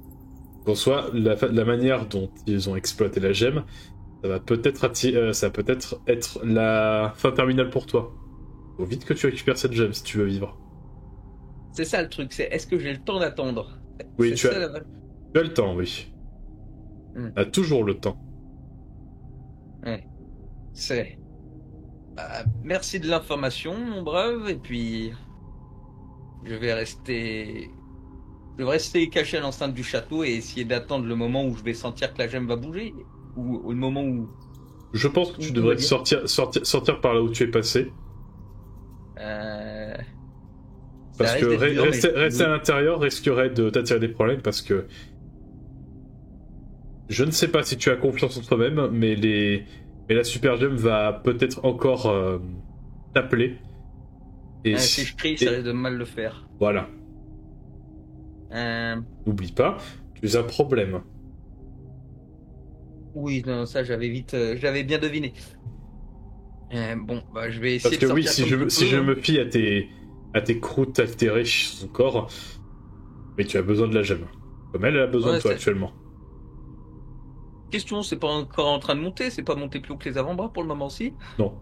S1: En soi, la manière dont ils ont exploité la gemme, ça va peut-être être la fin terminale pour toi. Faut vite que tu récupères cette gemme si tu veux vivre.
S2: C'est ça le truc, c'est est-ce que j'ai le temps d'attendre?
S1: Oui,
S2: C'est ça, la-
S1: tu as le temps, oui.
S2: Hmm.
S1: Tu as toujours le temps.
S2: Ouais. C'est. Merci de l'information, mon brave, et puis je vais rester. Je vais rester caché à l'enceinte du château et essayer d'attendre le moment où je vais sentir que la gemme va bouger. Ou le moment où.
S1: Je pense que tu devrais sortir par là où tu es passé.
S2: Euh... ça
S1: Parce que
S2: risque d'être dur, mais-
S1: rester à l'intérieur risquerait de t'attirer des problèmes parce que je ne sais pas si tu as confiance en toi-même, mais la super gemme va peut-être encore t'appeler. Et
S2: Si je crie, ça risque de mal le faire.
S1: voilà.
S2: Euh...
S1: N'oublie pas, tu as un problème.
S2: Oui, non, ça j'avais bien deviné. Bon, bah je vais
S1: Parce
S2: essayer
S1: que
S2: de
S1: oui,
S2: sortir comme je
S1: si je
S2: peux, hein.
S1: me fie à tes croûtes altérées sur son corps, mais tu as besoin de la gemme. Comme elle a besoin de
S2: Ouais,
S1: toi actuellement.
S2: question, c'est pas encore en train de monter, c'est pas monté plus haut que les avant-bras pour le moment-ci.
S1: Non.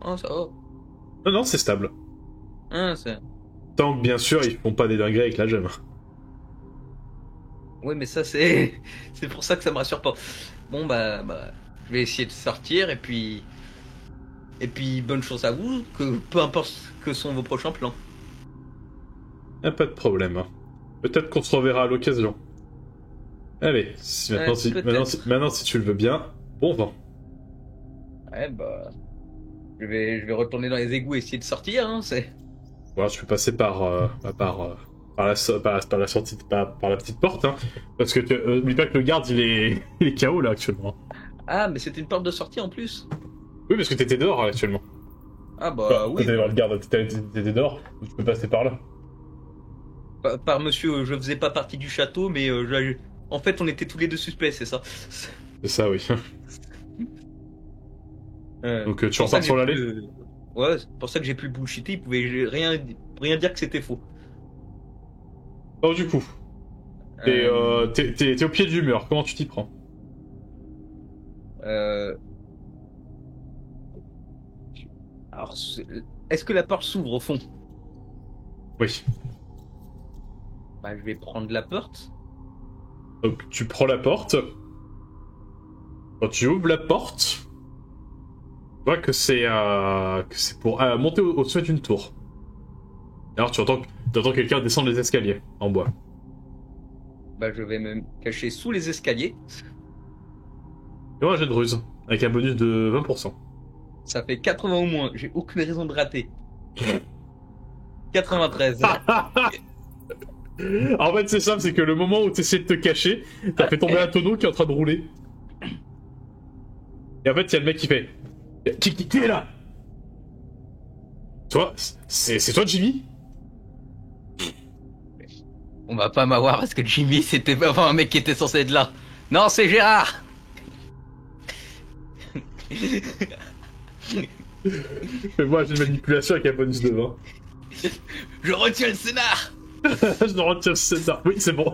S2: Ah, ça va.
S1: Non, non, c'est stable.
S2: Hein, c'est...
S1: Tant que bien sûr, ils font pas des dingueries avec la gemme.
S2: Oui, mais ça, c'est pour ça que ça me rassure pas. Bon, bah, je vais essayer de sortir et puis, bonne chance à vous, que peu importe ce que sont vos prochains plans.
S1: Y'a pas de problème. Hein. Peut-être qu'on se reverra à l'occasion. Allez,
S2: Ouais, peut-être.
S1: maintenant si tu le veux bien, bon vent.
S2: Ouais, bah, je vais retourner dans les égouts et essayer de sortir, hein, c'est...
S1: Voilà, je peux passer par la sortie, par la petite porte, hein, parce que n'oublie pas que le garde il est KO là actuellement.
S2: Ah, mais c'était une porte de sortie en plus.
S1: Oui, parce que t'étais dehors actuellement.
S2: Ah,
S1: Enfin,
S2: bah,
S1: quand
S2: oui.
S1: t'allais voir le garde, t'étais dehors, donc tu peux passer par là.
S2: Par monsieur, je faisais pas partie du château, mais en fait, on était tous les deux suspects, c'est ça.
S1: C'est ça, oui. Donc
S2: C'est
S1: tu
S2: pour ça
S1: repars
S2: que j'ai
S1: sur
S2: pu
S1: l'allée.
S2: le... Ouais, c'est pour ça que j'ai pu le bullshiter, il pouvait rien dire que c'était faux.
S1: Alors du coup,
S2: Euh,
S1: t'es au pied du mur, comment tu t'y prends?
S2: euh, alors, est-ce que la porte s'ouvre au fond?
S1: Oui.
S2: Bah, je vais prendre la porte.
S1: Donc tu prends la porte. Quand tu ouvres la porte, tu vois que c'est pour monter au sommet d'une tour. Alors tu entends quelqu'un descendre les escaliers en bois.
S2: Bah, je vais me cacher sous les escaliers.
S1: Et un jet de ruse, avec un bonus de 20%.
S2: Ça fait 80 au moins, j'ai aucune raison de rater. 93.
S1: En fait, c'est simple, c'est que le moment où tu essaies de te cacher, t'as fait tomber un tonneau qui est en train de rouler. Et en fait, il y a le mec qui fait qui est là? Toi, c'est toi, Jimmy?
S2: On va pas m'avoir parce que Jimmy, c'était pas un mec qui était censé être là. Non, c'est Gérard.
S1: Mais moi, j'ai une manipulation avec un bonus de 20.
S2: Je retiens le scénar.
S1: Je ne retiens ça. Oui, c'est bon.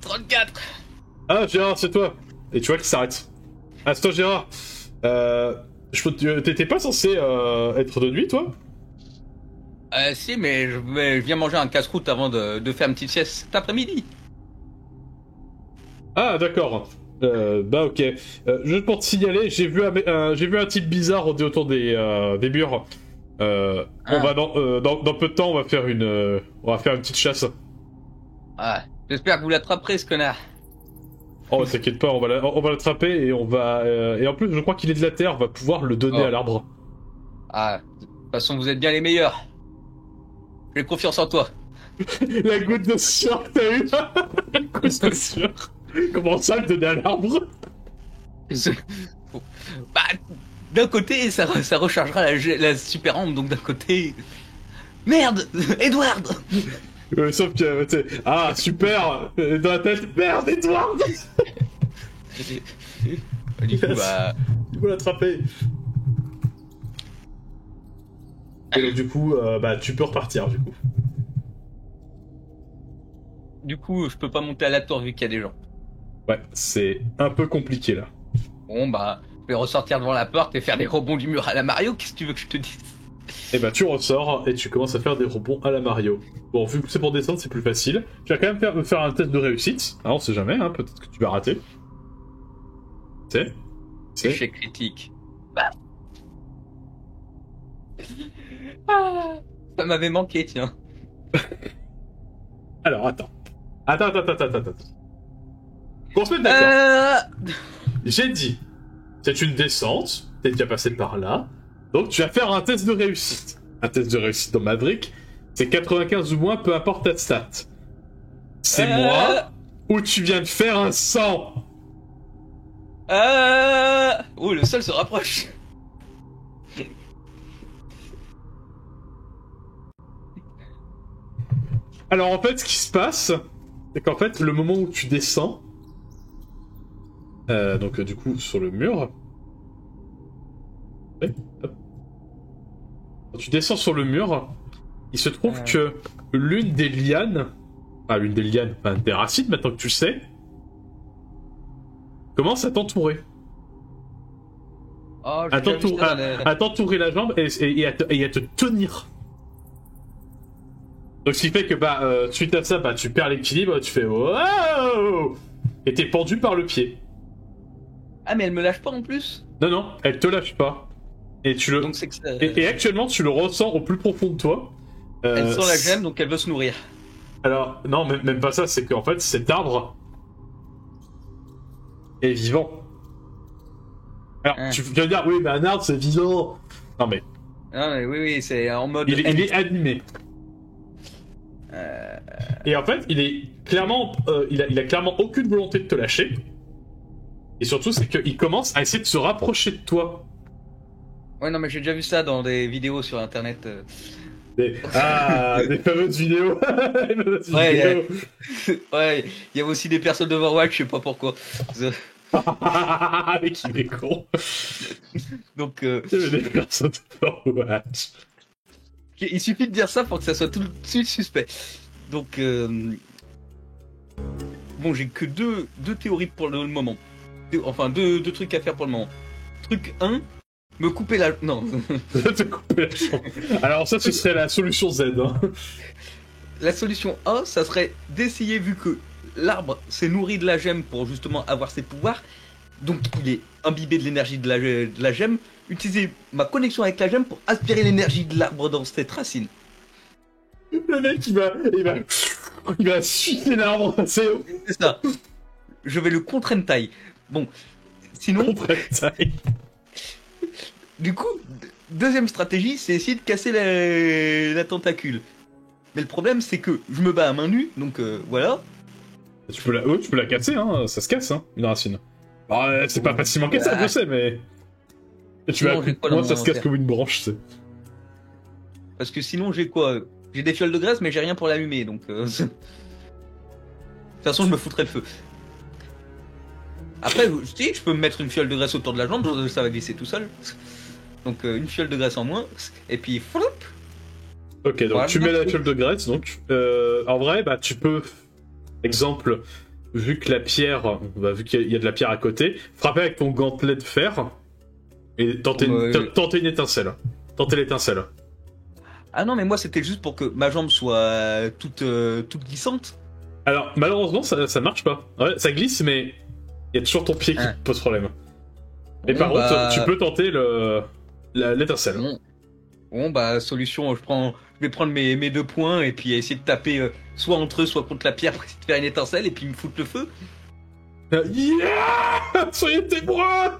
S2: 34.
S1: Ah, Gérard, c'est toi. Et tu vois qu'il s'arrête. Ah, c'est toi, Gérard. T'étais pas censé être de nuit, toi?
S2: Si, mais je viens manger un casse-croûte avant de faire une petite sieste cet après-midi.
S1: Ah, d'accord. Bah ok. Juste pour te signaler, j'ai vu un type bizarre rôder autour des murs. On
S2: Ah,
S1: va dans peu de temps, on va faire une petite chasse.
S2: ah, j'espère que vous l'attraperez, ce connard.
S1: Oh, t'inquiète pas, on va l'attraper et et en plus, je crois qu'il est de la terre, on va pouvoir le donner
S2: Oh.
S1: à l'arbre.
S2: Ah, de toute façon, vous êtes bien les meilleurs. J'ai confiance en toi.
S1: La goutte de sueur que t'as eu. La goutte de sueur. Comment ça, le donner à l'arbre?
S2: Bah, d'un côté, ça rechargera la super arme, donc d'un côté... Merde, Edward.
S1: Sauf que, tu sais, ah, super. Dans la tête, merde, Edward.
S2: Du coup, bah...
S1: Il faut l'attraper. Et donc, du coup, bah, tu peux repartir, du coup.
S2: Du coup, je peux pas monter à la tour vu qu'il y a des gens.
S1: Ouais, c'est un peu compliqué, là.
S2: Bon, bah, je vais ressortir devant la porte et faire des rebonds du mur à la Mario. Qu'est-ce que tu veux que je te dise?
S1: Et bah, tu ressors et tu commences à faire des rebonds à la Mario. Bon, vu que c'est pour descendre, c'est plus facile. Tu vas quand même faire un test de réussite. Ah, on sait jamais, hein, peut-être que tu vas rater. Tu sais.
S2: Échec critique. Bah. Ah, ça m'avait manqué, tiens.
S1: Alors, attends. Attends. Qu'on se mette d'accord.
S2: Euh...
S1: J'ai dit, c'est une descente, t'es déjà passé par là, donc tu vas faire un test de réussite. Un test de réussite dans Maverick, c'est 95 ou moins, peu importe ta stat. C'est moi, ou tu viens de faire un 100.
S2: Oh, le sol se rapproche.
S1: Alors en fait, ce qui se passe, c'est qu'en fait, le moment où tu descends, Donc du coup, sur le mur. Ouais, hop. Quand tu descends sur le mur, il se trouve que l'une des lianes, enfin des racines, maintenant que tu le sais, commence à t'entourer.
S2: Oh,
S1: À t'entourer la jambe et à te tenir. Donc ce qui fait que suite à ça, tu perds l'équilibre, tu fais wow et t'es pendu par le pied.
S2: Ah, mais elle me lâche pas en plus.
S1: Non, non, elle te lâche pas. Et tu le
S2: Donc c'est que ça...
S1: et actuellement tu le ressens au plus profond de toi.
S2: Elle sent la gemme, donc elle veut se nourrir.
S1: Alors non, même pas ça, c'est qu'en fait cet arbre est vivant. Alors tu viens de dire oui, mais un arbre c'est vivant. Non mais
S2: Non, mais oui, c'est en mode.
S1: il est animé. Et en fait, il est clairement, il a clairement aucune volonté de te lâcher. Et surtout, c'est qu'il commence à essayer de se rapprocher de toi.
S2: Ouais, non, mais j'ai déjà vu ça dans des vidéos sur internet.
S1: Des fameuses vidéos.
S2: Ouais, ouais, il y a aussi des personnes d'Overwatch, je sais pas pourquoi.
S1: Mais qui est con.
S2: Donc,
S1: Il y avait des personnes d'Overwatch.
S2: il suffit de dire ça pour que ça soit tout de suite suspect. Donc, bon, j'ai que deux théories pour le moment. Enfin, deux trucs à faire pour le moment. Truc 1, me couper la... Non.
S1: Te couper la jambe. Alors ça, ce serait la solution Z. Hein.
S2: La solution A, ça serait d'essayer, vu que l'arbre s'est nourri de la gemme pour justement avoir ses pouvoirs, donc il est imbibé de l'énergie de la gemme, utiliser ma connexion avec la gemme pour aspirer l'énergie de l'arbre dans cette racine.
S1: Le mec, il va sucer l'arbre. C'est
S2: ça. Je vais le contre-hentai. Bon, sinon...
S1: Contre-hentai.
S2: Du coup, deuxième stratégie, c'est essayer de casser la tentacule. Mais le problème, c'est que je me bats à main nue, donc voilà.
S1: Tu peux la casser, hein. Ça se casse, hein, une racine. Bah, c'est pas facilement cassable, je sais, mais... Moi, ça se casse comme une branche, c'est...
S2: Parce que sinon, j'ai quoi? J'ai des fioles de graisse, mais j'ai rien pour l'allumer, donc... De toute façon, je me foutrais le feu. Après, je peux me mettre une fiole de graisse autour de la jambe, ça va glisser tout seul. Donc, une fiole de graisse en moins, et puis... Floup.
S1: Ok, donc
S2: voilà,
S1: tu mets la fiole de graisse, donc... en vrai, tu peux... Exemple, vu que la pierre... vu qu'il y a de la pierre à côté, frapper avec ton gantelet de fer, et tenter une étincelle. Tenter l'étincelle.
S2: Ah non, mais moi, c'était juste pour que ma jambe soit toute glissante.
S1: Alors, malheureusement, ça marche pas. Ouais, ça glisse, mais... Il y a toujours ton pied qui pose problème. Et par contre, tu peux tenter l'étincelle.
S2: Bon, solution, je vais prendre mes 2 points et puis essayer de taper soit entre eux, soit contre la pierre pour essayer de faire une étincelle et puis me foutre le feu.
S1: Yeah, soyez témoins.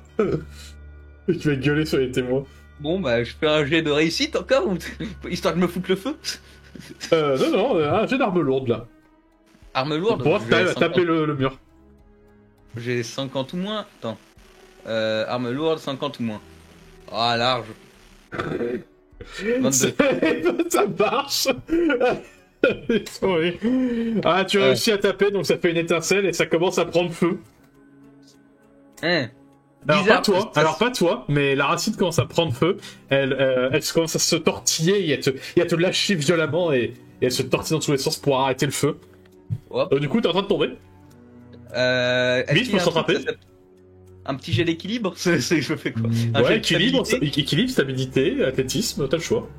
S1: Tu vas gueuler, soyez témoins.
S2: Bon, je fais un jet de réussite encore, histoire de me foutre le feu.
S1: Non, un jet d'arme lourde, là.
S2: Arme lourde?
S1: Pour taper le mur.
S2: J'ai 50 ou moins. Attends. Arme lourde, 50 ou moins. Ah, large. 22.
S1: Ça marche. Oui. Ah, tu réussis à taper, donc ça fait une étincelle et ça commence à prendre feu. Alors pas toi, mais la racine commence à prendre feu. Elle commence à se tortiller et à te lâcher violemment et elle se tortille dans tous les sens pour arrêter le feu. Du coup, t'es en train de tomber. Vite, faut se rattraper.
S2: Un petit jet d'équilibre, je fais quoi?
S1: Ouais, équilibre, stabilité, athlétisme, t'as le choix.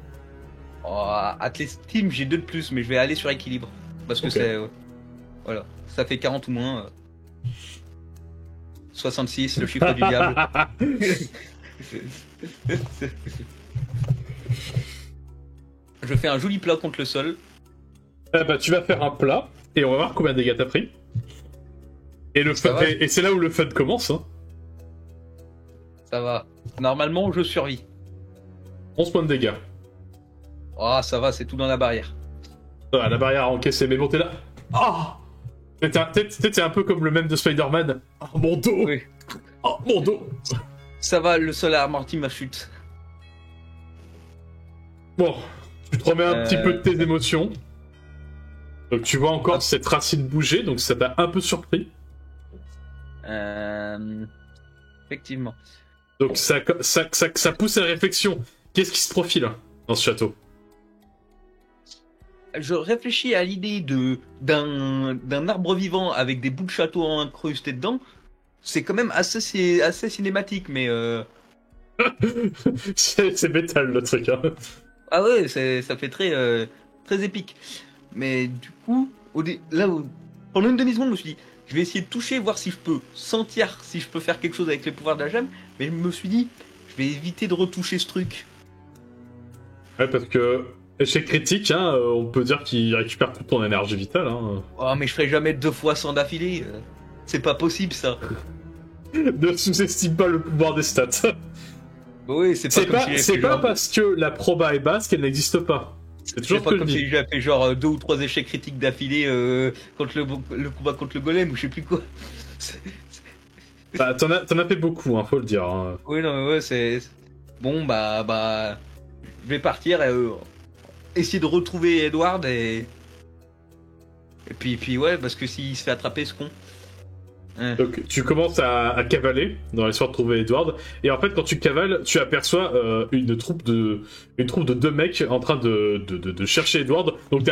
S2: Athlétisme, j'ai 2 de plus, mais je vais aller sur équilibre. Parce que c'est... voilà, ça fait 40 ou moins. 66, le chiffre du diable. Je fais un joli plat contre le sol.
S1: Tu vas faire un plat, et on va voir combien de dégâts t'as pris. Et c'est là où le fun commence. Hein.
S2: Ça va. Normalement, je survis.
S1: 11 points de dégâts.
S2: Ça va, c'est tout dans la barrière.
S1: La barrière à encaisser, mais bon, t'es là. T'es un peu comme le même de Spider-Man. Oh, mon dos.
S2: Oui.
S1: Oh, mon dos.
S2: Ça va, le sol a amorti ma chute.
S1: Bon, tu te remets un petit peu de tes émotions. Donc tu vois encore cette racine bouger, donc ça t'a un peu surpris.
S2: Effectivement.
S1: Donc ça pousse à la réflexion. Qu'est-ce qui se profile dans ce château?
S2: Je réfléchis à l'idée d'un arbre vivant avec des bouts de château incrustés dedans. C'est quand même assez cinématique, mais
S1: C'est métal le truc. Hein.
S2: ah ouais, ça fait très épique. Mais du coup, pendant une demi-seconde, je me suis dit, je vais essayer de toucher, voir si je peux sentir, si je peux faire quelque chose avec les pouvoirs de la gemme. Mais je me suis dit, je vais éviter de retoucher ce truc.
S1: Ouais, parce que échec critique, hein, on peut dire qu'il récupère toute ton énergie vitale. Hein.
S2: Oh, mais je ferai jamais 2 fois 100 d'affilée. C'est pas possible, ça.
S1: Ne sous-estime pas le pouvoir des stats.
S2: Oui, c'est
S1: pas parce que la proba est basse qu'elle n'existe pas. C'est toujours
S2: pas comme si j'avais fait genre 2 ou 3 échecs critiques d'affilée contre le combat contre le golem ou je sais plus quoi.
S1: Bah, t'en as fait beaucoup, hein, faut le dire. Hein.
S2: Oui, non, mais ouais, c'est. Bon, bah. Je vais partir et essayer de retrouver Edward et. Et puis ouais, parce que s'il se fait attraper, ce con.
S1: Donc tu commences à cavaler dans l'espoir de trouver Edward, et en fait quand tu cavales, tu aperçois une troupe de 2 mecs en train de chercher Edward. Donc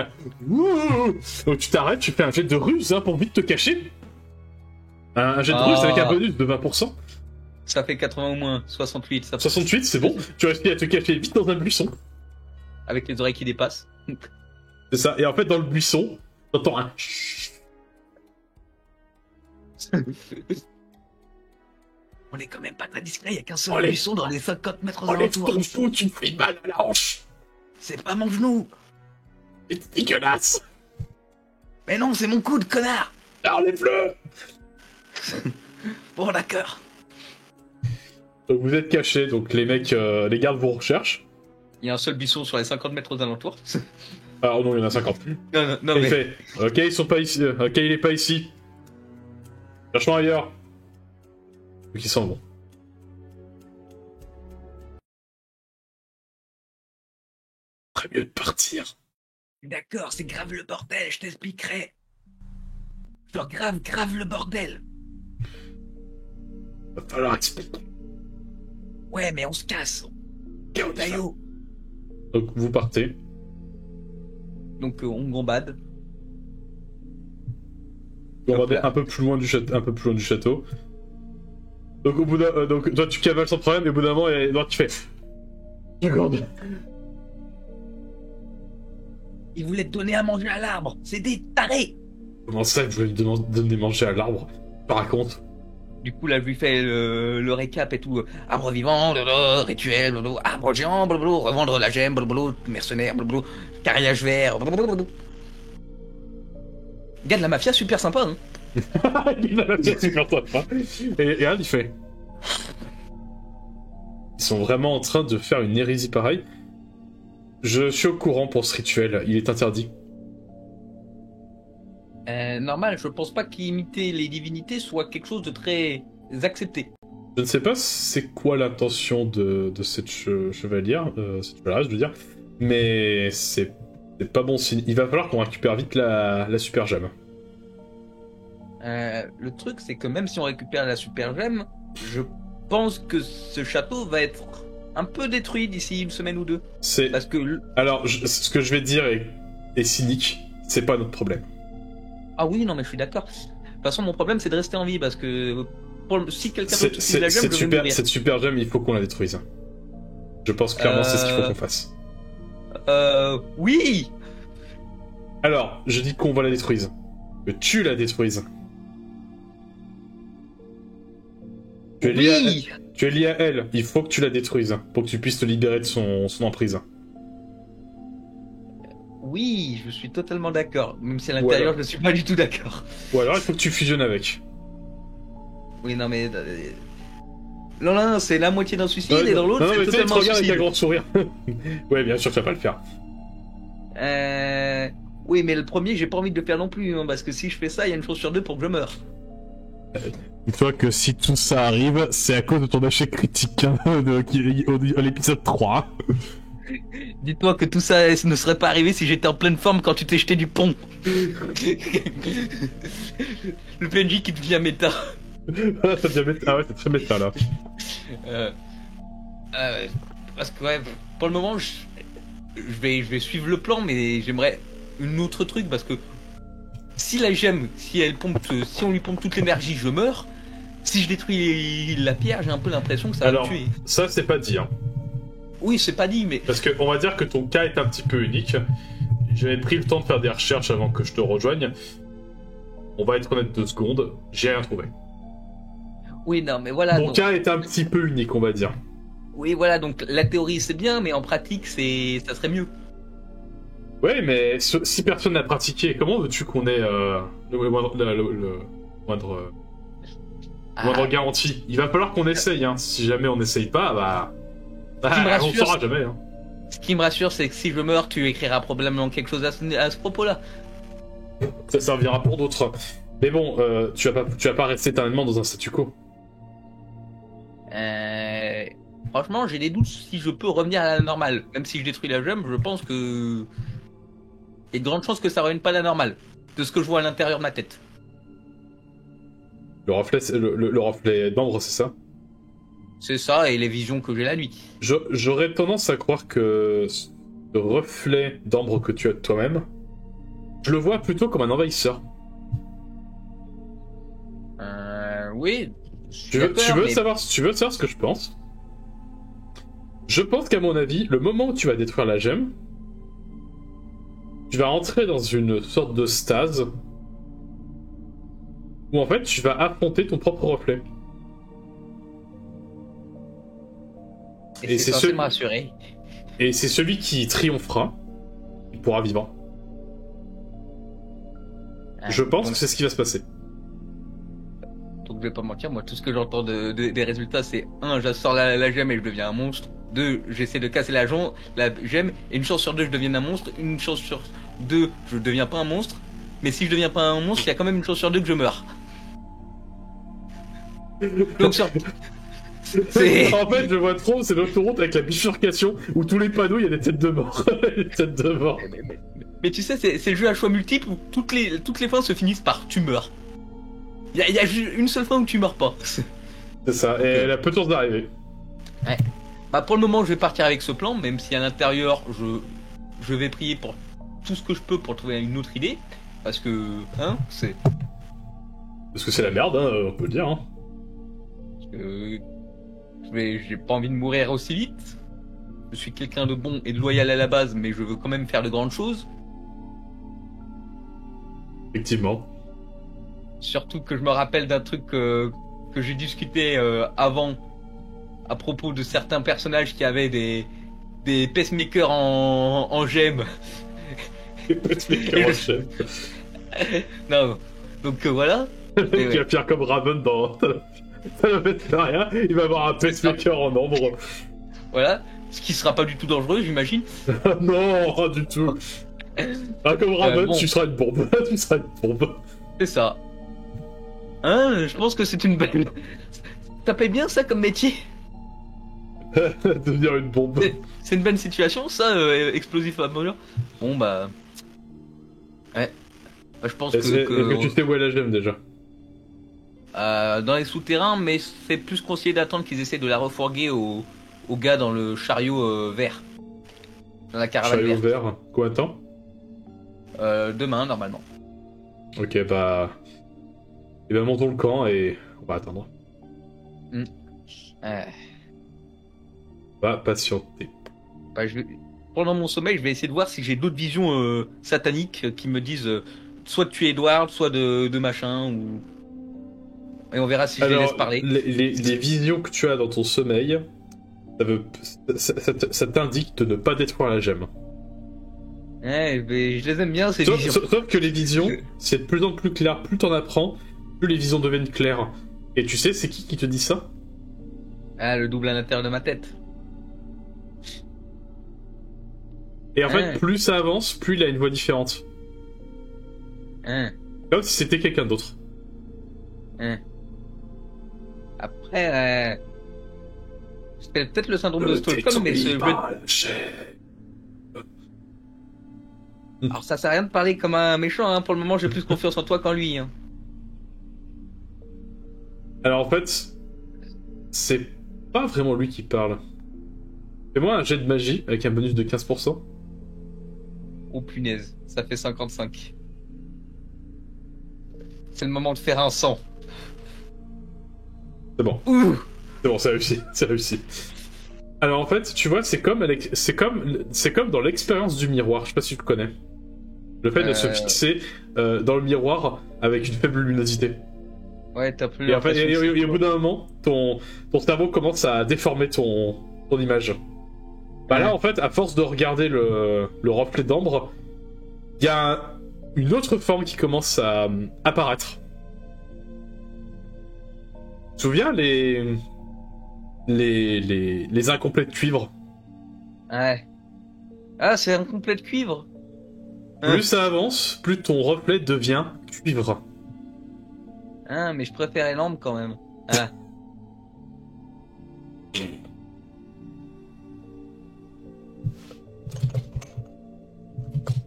S1: donc tu t'arrêtes, tu fais un jet de ruse hein, pour vite te cacher. Un jet de ruse avec un bonus de 20%.
S2: Ça fait 80 ou moins, 68.
S1: 68, c'est bon. Tu réussis à te cacher vite dans un buisson.
S2: Avec les oreilles qui dépassent.
S1: C'est ça, et en fait dans le buisson, t'entends un...
S2: On est quand même pas très discret, il y a qu'un seul buisson dans les 50 mètres de
S1: l'entour. Ton fou, tu me fais mal à la hanche.
S2: C'est pas mon genou.
S1: C'est dégueulasse.
S2: Mais non, c'est mon coude, connard.
S1: Enlève-le.
S2: Bon, d'accord.
S1: Donc vous êtes cachés, donc les mecs, les gardes vous recherchent.
S2: Il y a un seul buisson sur les 50 mètres d'alentour.
S1: Ah non, il y en a 50.
S2: Non, mais...
S1: Il fait, ok, ils sont pas ici. Ok, il est pas ici. Cherchons ailleurs. Donc ils s'en vont. Très mieux de partir.
S2: D'accord, c'est grave le bordel, je t'expliquerai. Genre grave le bordel.
S1: Va falloir expliquer.
S2: Ouais, mais on se casse.
S1: Chaos. Donc vous partez.
S2: Donc on gambade.
S1: Un peu plus loin du château. Donc au bout donc toi tu cavales sans problème, et au bout d'un moment Edward tu fais. Seconde.
S2: Il voulait te donner à manger à l'arbre. C'est des tarés.
S1: Comment ça, vous voulez me donner manger à l'arbre? Tu raconte.
S2: Du coup, là, je lui fais le récap et tout. Arbre vivant, rituel, arbre géant, revendre la gemme, mercenaire, carriage vert. Gars de la mafia, super sympa, hein.
S1: Super sympa. Et Al, il fait. Ils sont vraiment en train de faire une hérésie pareille. Je suis au courant pour ce rituel, il est interdit.
S2: Normal, je pense pas qu'imiter les divinités soit quelque chose de très accepté.
S1: Je ne sais pas c'est quoi l'intention de cette chevalière, cette chevalière, je veux dire, mais c'est pas bon signe. Il va falloir qu'on récupère vite la super gemme.
S2: Le truc, c'est que même si on récupère la super gemme, je pense que ce château va être un peu détruit d'ici une semaine ou deux. Parce que...
S1: Alors, ce que je vais dire est cynique, c'est pas notre problème.
S2: Ah oui, non mais je suis d'accord. De toute façon, mon problème c'est de rester en vie parce que si quelqu'un d'autre utilise la gemme, je vais mourir.
S1: Cette super gemme, il faut qu'on la détruise. Je pense clairement c'est ce qu'il faut qu'on fasse.
S2: Oui.
S1: Alors, je dis qu'on va la détruire. Que tu la détruises. Tu es lié à elle. Il faut que tu la détruises pour que tu puisses te libérer de son emprise.
S2: Oui, je suis totalement d'accord. Même si à l'intérieur, je ne suis pas du tout d'accord.
S1: Ou alors, il faut que tu fusionnes avec.
S2: Oui, non, mais... Non, c'est la moitié d'un suicide, et dans l'autre, c'est totalement un suicide.
S1: Avec un grand sourire. Ouais, bien sûr, tu vas pas le faire.
S2: Oui, mais le premier, j'ai pas envie de le faire non plus, hein, parce que si je fais ça, il y a une chance sur 2 pour que je meure.
S3: Dis-toi que si tout ça arrive, c'est à cause de ton échec critique hein, à l'épisode 3.
S2: Dis-toi que tout ça ne serait pas arrivé si j'étais en pleine forme quand tu t'es jeté du pont. Le PNJ qui devient méta.
S1: Ah, t'as bien méta. Ah ouais, t'es très méta là.
S2: Euh, parce que ouais, pour le moment, je vais suivre le plan, mais j'aimerais une autre truc parce que si la gemme, si on lui pompe toute l'énergie, je meurs. Si je détruis la pierre, j'ai un peu l'impression que ça va
S1: Alors,
S2: me tuer.
S1: ça c'est pas dit, hein.
S2: Oui, c'est pas dit, mais
S1: Parce que on va dire que ton cas est un petit peu unique. J'avais pris le temps de faire des recherches avant que je te rejoigne. On va être honnête 2 secondes, j'ai rien trouvé.
S2: oui, non, mais voilà.
S1: Mon
S2: Donc,
S1: cas est un petit peu unique, on va dire.
S2: oui, voilà. Donc la théorie c'est bien, mais en pratique ça serait mieux.
S1: Ouais, mais si personne n'a pratiqué, comment veux-tu qu'on ait le moindre
S2: Ah,
S1: garantie? Il va falloir qu'on essaye, hein. Si jamais on n'essaye pas,
S2: qui me
S1: on
S2: rassure,
S1: saura jamais, hein.
S2: ce qui me rassure, c'est que si je meurs, tu écriras probablement quelque chose à ce propos-là.
S1: Ça servira pour d'autres. Mais bon, tu vas pas rester éternellement dans un statu quo.
S2: Franchement, j'ai des doutes si je peux revenir à la normale. Même si je détruis la gemme, je pense que il y a de grandes chances que ça revienne pas à la normale. De ce que je vois à l'intérieur de ma tête.
S1: Le reflet, le reflet d'ambre, c'est ça?
S2: C'est ça et les visions que j'ai la nuit.
S1: J'aurais tendance à croire que ce reflet d'ambre que tu as de toi-même, je le vois plutôt comme un envahisseur.
S2: Oui.
S1: Tu veux savoir ce que je pense? Je pense qu'à mon avis, le moment où tu vas détruire la gemme, tu vas entrer dans une sorte de stase où en fait tu vas affronter ton propre reflet.
S2: Et c'est censé me rassurer.
S1: Et c'est celui qui triomphera qui pourra vivre. Je pense que c'est ce qui va se passer.
S2: Donc je vais pas mentir, moi tout ce que j'entends des résultats c'est 1, j'assors la gemme et je deviens un monstre. 2, j'essaie de casser la gemme et une chance sur 2 je deviens un monstre. Une chance sur 2 je deviens pas un monstre. Mais si je deviens pas un monstre, il y a quand même une chance sur 2 que je meurs. Donc sur...
S1: En fait, je vois trop, c'est l'autoroute avec la bifurcation où tous les panneaux, il y a des têtes de mort. Des têtes de mort.
S2: Mais tu sais, c'est le jeu à choix multiples où toutes les fins se finissent par tu meurs. Il y a une seule fin où tu meurs pas.
S1: C'est ça, et elle a peu de chance d'arriver.
S2: Ouais. Bah pour le moment, je vais partir avec ce plan, même si à l'intérieur, je vais prier pour tout ce que je peux pour trouver une autre idée. Parce que, c'est...
S1: Parce que c'est la merde, hein, on peut le dire. Hein.
S2: J'ai pas envie de mourir aussi vite. Je suis quelqu'un de bon et de loyal à la base, mais je veux quand même faire de grandes choses.
S1: Effectivement.
S2: Surtout que je me rappelle d'un truc que j'ai discuté avant à propos de certains personnages qui avaient des pacemakers en gemmes.
S1: Des pacemakers en gemmes.
S2: Non, donc voilà.
S1: Il va faire comme Raven dans... Ça ne fait rien, il va avoir un pacemaker en ombre.
S2: Voilà, ce qui sera pas du tout dangereux, j'imagine.
S1: Non, pas du tout. Ah, comme Raven,
S2: bon.
S1: tu seras une bombe. Tu seras une bombe.
S2: C'est ça. Je pense que c'est une belle... Ça paye bien ça comme métier.
S1: Devenir une bombe.
S2: C'est une bonne situation ça, explosif à mourir. Bon bah... Ouais. Bah, je pense
S1: Est-ce que tu sais où est la gemme déjà?
S2: Dans les souterrains, mais c'est plus conseillé d'attendre qu'ils essaient de la refourguer au gars dans le chariot vert. Dans la caravane
S1: Chariot
S2: verte.
S1: vert. Combien de temps?
S2: Demain, normalement.
S1: Ok, bah... Eh ben, montons le camp et on va attendre. Va patienter.
S2: Bah, pendant mon sommeil, je vais essayer de voir si j'ai d'autres visions sataniques qui me disent soit de tuer Edward, soit de machin, ou... Et on verra si je les laisse parler.
S1: Les visions que tu as dans ton sommeil, ça t'indique de ne pas détruire la gemme.
S2: Ouais, mais je les aime bien ces visions.
S1: Sauf que les visions, c'est de plus en plus clair. Plus t'en apprends, plus les visions deviennent claires. Et tu sais, c'est qui te dit ça?
S2: Ah, le double à l'intérieur de ma tête.
S1: Et en fait, plus ça avance, plus il a une voix différente. Comme si c'était quelqu'un d'autre.
S2: Après, c'était peut-être le syndrome de Stockholm, mais alors ça sert à rien de parler comme un méchant, hein. Pour le moment, j'ai plus confiance en toi qu'en lui. Hein.
S1: Alors en fait, c'est pas vraiment lui qui parle. Fais-moi un jet de magie avec un bonus de 15%.
S2: Oh punaise, ça fait 55. C'est le moment de faire un 100.
S1: C'est bon.
S2: Ouh.
S1: C'est bon, c'est réussi. C'est réussi. Alors en fait, tu vois, c'est comme dans l'expérience du miroir. Je sais pas si tu le connais. Le fait de se fixer dans le miroir avec une faible luminosité.
S2: Ouais, t'as plus
S1: Et, en fait, et au bout d'un moment, ton cerveau commence à déformer ton image. Bah là, en fait, à force de regarder le reflet d'ambre, il y a une autre forme qui commence à apparaître. Tu te souviens les incomplets de cuivre?
S2: Ouais. Ah, c'est un complet de cuivre.
S1: Plus ça avance, plus ton reflet devient cuivre.
S2: Ah, mais je préférais l'ambre quand même. Ah.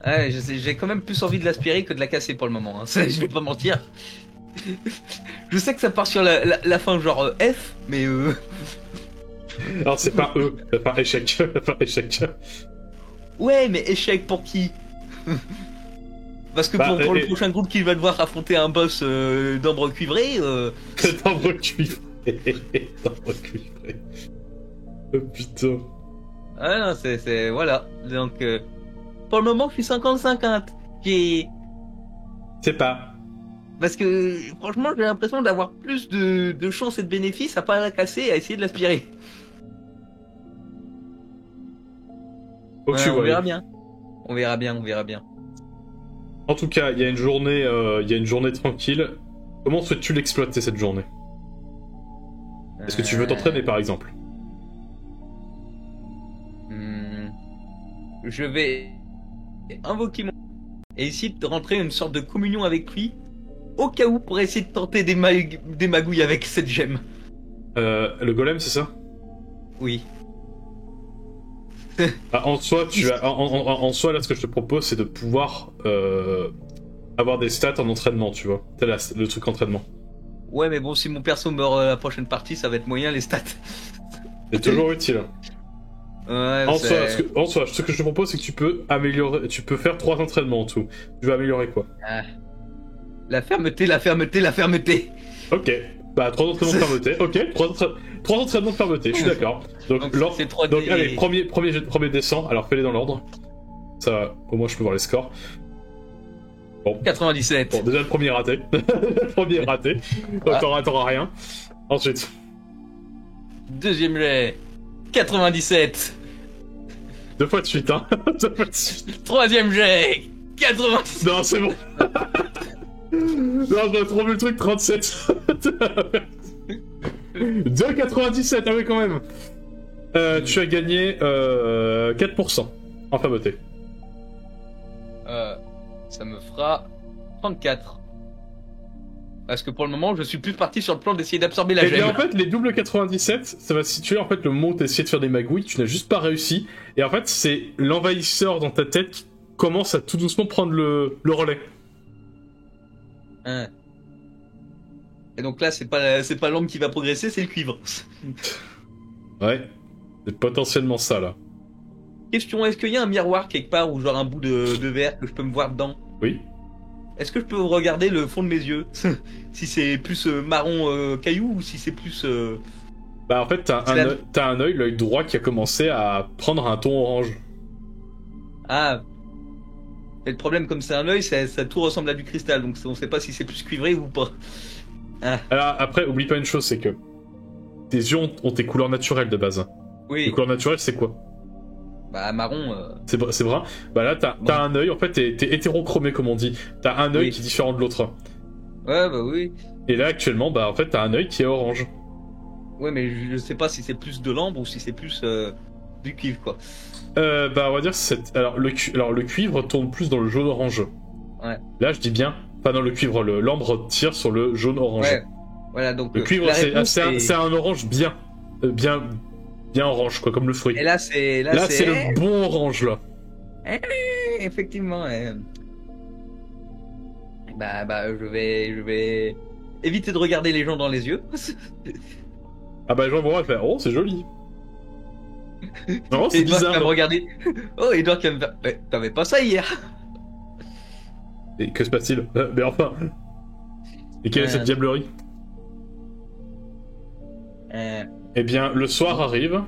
S2: Ouais, j'ai quand même plus envie de l'aspirer que de la casser pour le moment. Hein. Je vais pas mentir. Je sais que ça part sur la fin genre F, mais
S1: Alors c'est pas eux, c'est pas échec. échec.
S2: Ouais, mais échec pour qui? Parce que pour le prochain groupe qui va devoir affronter un boss d'ambre cuivré.
S1: D'ambre cuivré. D'ambre cuivré. Oh putain.
S2: Ah non, c'est voilà. Donc pour le moment, je suis 50-50.
S1: C'est pas.
S2: Parce que franchement, j'ai l'impression d'avoir plus de chances et de bénéfices à pas la casser et à essayer de l'aspirer.
S1: Ouais,
S2: on verra bien. On verra bien.
S1: En tout cas, il y a une journée tranquille. Comment souhaites-tu l'exploiter cette journée? Est-ce que tu veux t'entraîner par exemple?
S2: Je vais invoquer mon et essayer de rentrer une sorte de communion avec lui, au cas où pour essayer de tenter des magouilles avec cette gemme.
S1: Le golem, c'est ça?
S2: Oui.
S1: En soi, là, ce que je te propose, c'est de pouvoir avoir des stats en entraînement, tu vois. C'est le truc entraînement.
S2: Ouais, mais bon, si mon perso meurt la prochaine partie, ça va être moyen les stats.
S1: C'est toujours utile.
S2: Ouais,
S1: en soi, ce que je te propose, c'est que tu peux faire 3 entraînements en tout. Tu vas améliorer quoi?
S2: La fermeté.
S1: Ok. Bah, 3 entraînements de fermeté. Ok, 3 entraînements de fermeté, je suis d'accord. Donc allez, premier descend, alors fais-les dans l'ordre. Ça, au moins je peux voir les scores. Bon.
S2: 97.
S1: Bon, déjà le premier raté. Le premier raté. Donc t'auras rien. Ensuite.
S2: Deuxième jet. 97.
S1: 2 fois de suite, hein. 2 fois de suite.
S2: Troisième jet. 97.
S1: Non, c'est bon. Non, j'ai trouvé le truc, 37. 2,97, ah oui, quand même. Tu as gagné 4% en fermeté.
S2: Ça me fera 34. Parce que pour le moment, je suis plus parti sur le plan d'essayer d'absorber la gemme.
S1: Et bien en fait, les doubles 97, ça va se situer en fait le moment où t'as essayé de faire des magouilles, tu n'as juste pas réussi. Et en fait, c'est l'envahisseur dans ta tête qui commence à tout doucement prendre le relais.
S2: Hein. Et donc là, c'est pas l'ambre qui va progresser, c'est le cuivre.
S1: Ouais, c'est potentiellement ça là.
S2: Question, est-ce qu'il y a un miroir quelque part ou genre un bout de verre que je peux me voir dedans?
S1: Oui.
S2: Est-ce que je peux regarder le fond de mes yeux? Si c'est plus marron caillou ou si c'est plus...
S1: Bah en fait, t'as un œil, l'œil droit qui a commencé à prendre un ton orange.
S2: Ah. Mais le problème, comme c'est un œil, ça tout ressemble à du cristal, donc on sait pas si c'est plus cuivré ou pas. Ah.
S1: Alors après, oublie pas une chose, c'est que tes yeux ont tes couleurs naturelles de base.
S2: Oui.
S1: Les couleurs naturelles, c'est quoi?
S2: Bah marron.
S1: C'est brun. Bah là, t'as un œil, en fait, t'es hétérochromé comme on dit. T'as un œil qui est différent de l'autre.
S2: Ouais, bah oui.
S1: Et là, actuellement, bah en fait, t'as un œil qui est orange.
S2: Ouais, mais je sais pas si c'est plus de l'ambre ou si c'est plus du cuivre, quoi.
S1: Bah on va dire alors le cuivre tourne plus dans le jaune orange.
S2: Ouais.
S1: Là, je dis bien, pas dans le cuivre, l'ambre tire sur le jaune orange.
S2: Ouais. Voilà, donc
S1: le cuivre, c'est un orange bien orange, quoi, comme le fruit.
S2: Et là, c'est
S1: le bon orange là.
S2: Effectivement. Bah, je vais évitez de regarder les gens dans les yeux.
S1: Ah bah je vois elle fait oh c'est joli. Non c'est
S2: Edouard qui va
S1: bizarre.
S2: me regarder. Oh, Edouard qui va me faire. T'avais pas ça hier.
S1: Et que se passe-t-il? Mais enfin. Et quelle est cette diablerie? Eh bien le soir arrive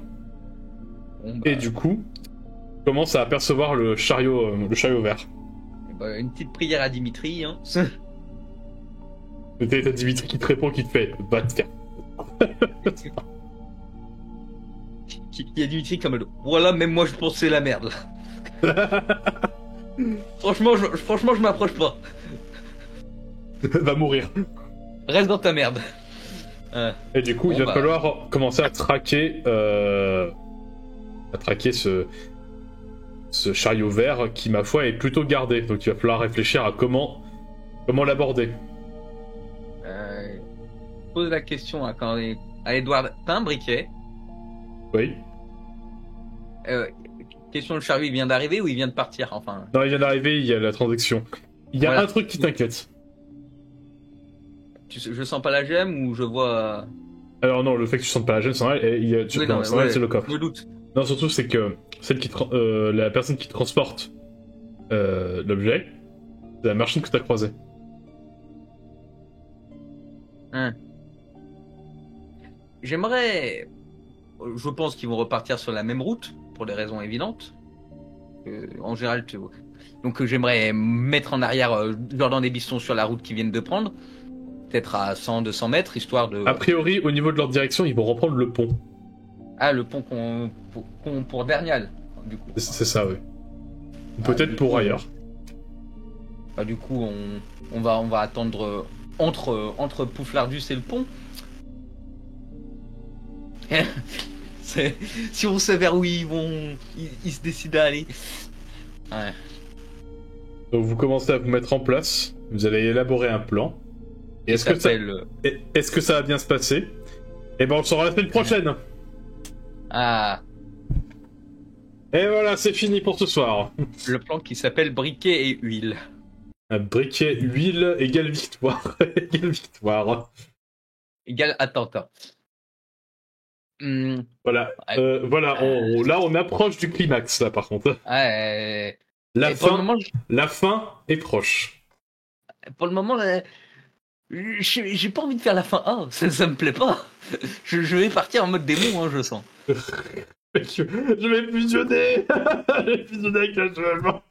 S2: Bon, bah,
S1: et du coup commence à apercevoir le chariot vert.
S2: bah, une petite prière à Dimitri. Hein.
S1: Et t'as Dimitri qui te répond, qui te fait va te faire.
S2: Il y a Dimitri comme le. Voilà, même moi je pense que c'est la merde. Là. franchement, je m'approche pas.
S1: Va mourir.
S2: Reste dans ta merde.
S1: Et du coup,
S2: Bon,
S1: il va
S2: bah.
S1: falloir commencer à traquer ce chariot vert qui, ma foi, est plutôt gardé. Donc il va falloir réfléchir à comment l'aborder.
S2: Pose la question à Edouard. T'as un briquet.
S1: Oui.
S2: Question, le chariot il vient d'arriver ou il vient de partir, enfin.
S1: Non, il vient d'arriver, il y a la transaction. Il y a
S2: Voilà.
S1: un truc qui t'inquiète.
S2: Je sens pas la gemme ou je vois.
S1: Alors non, le fait que tu sentes pas la gêne, c'est vrai,
S2: Oui,
S1: non, c'est vrai, c'est le coffre.
S2: Je me doute.
S1: Non, surtout c'est que la personne qui transporte l'objet, c'est la marchande que t'as croisée.
S2: J'aimerais. Je pense qu'ils vont repartir sur la même route pour des raisons évidentes. En général, donc j'aimerais mettre en arrière, genre dans des bistons sur la route qu'ils viennent de prendre, peut-être à 100-200 mètres, histoire de.
S1: A priori, au niveau de leur direction, ils vont reprendre le pont.
S2: Ah, le pont pour Bernial, du coup.
S1: C'est ça, oui. Peut-être
S2: du
S1: pour
S2: coup,
S1: ailleurs.
S2: Bah, du coup, on va attendre entre Pouflardus et le pont. Si on sait vers où ils se décident à aller. Ouais.
S1: Donc vous commencez à vous mettre en place, vous allez élaborer un plan. Et est-ce que ça va bien se passer? Eh ben on le saura la semaine prochaine.
S2: Ah,
S1: Et voilà, c'est fini pour ce soir.
S2: le plan qui s'appelle briquet et huile.
S1: Un briquet, huile, égale victoire. Égale victoire.
S2: Égal attentat.
S1: Voilà,
S2: Ouais.
S1: voilà. Là on approche du climax, là par contre.
S2: Ouais.
S1: La
S2: Et pour le
S1: fin,
S2: moment,
S1: la fin est proche.
S2: j'ai pas envie de faire la fin A, ça me plaît pas. Je vais partir en mode démon, hein, je sens.
S1: Je vais fusionner. Je vais fusionner avec la cheval.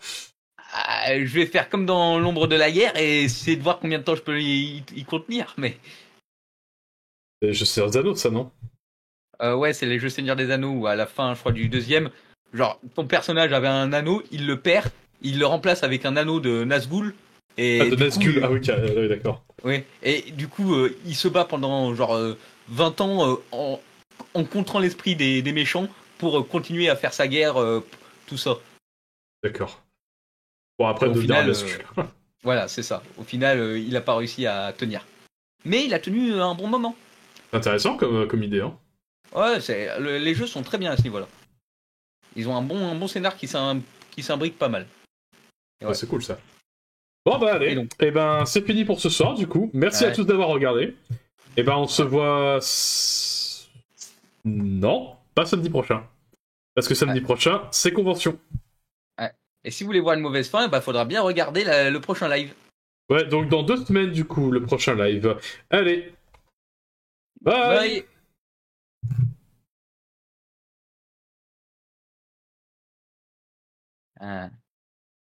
S2: Ah, je vais faire comme dans l'ombre de la guerre et essayer de voir combien de temps je peux y contenir, mais...
S1: Je sais Zano, ça non?
S2: Ouais, c'est les jeux Seigneur des Anneaux où à la fin, je crois, du deuxième, genre, ton personnage avait un anneau, il le perd, il le remplace avec un anneau de Nazgûl. Et
S1: Ah, de
S2: du
S1: Nazgûl,
S2: coup,
S1: ah oui, d'accord.
S2: ouais, et du coup, il se bat pendant genre 20 ans en contrant l'esprit des méchants pour continuer à faire sa guerre, tout ça.
S1: D'accord. Bon, après,
S2: Au
S1: de
S2: final,
S1: Nazgûl.
S2: Voilà, c'est ça. Au final, il a pas réussi à tenir. Mais il a tenu un bon moment.
S1: C'est intéressant comme idée, hein.
S2: Ouais, les jeux sont très bien à ce niveau-là. Ils ont un bon scénar qui s'imbrique pas mal.
S1: Ouais.
S2: Ouais.
S1: C'est cool ça. Bon bah allez,
S2: Et donc
S1: et ben c'est fini pour ce soir du coup. Merci à tous d'avoir regardé. Et ben on se voit... Non, pas samedi prochain. Parce que samedi prochain, c'est convention.
S2: Ouais. Et si vous voulez voir une mauvaise fin, bah faudra bien regarder le prochain live.
S1: Ouais, donc dans 2 semaines du coup, le prochain live. Allez. Bye.
S2: Bye.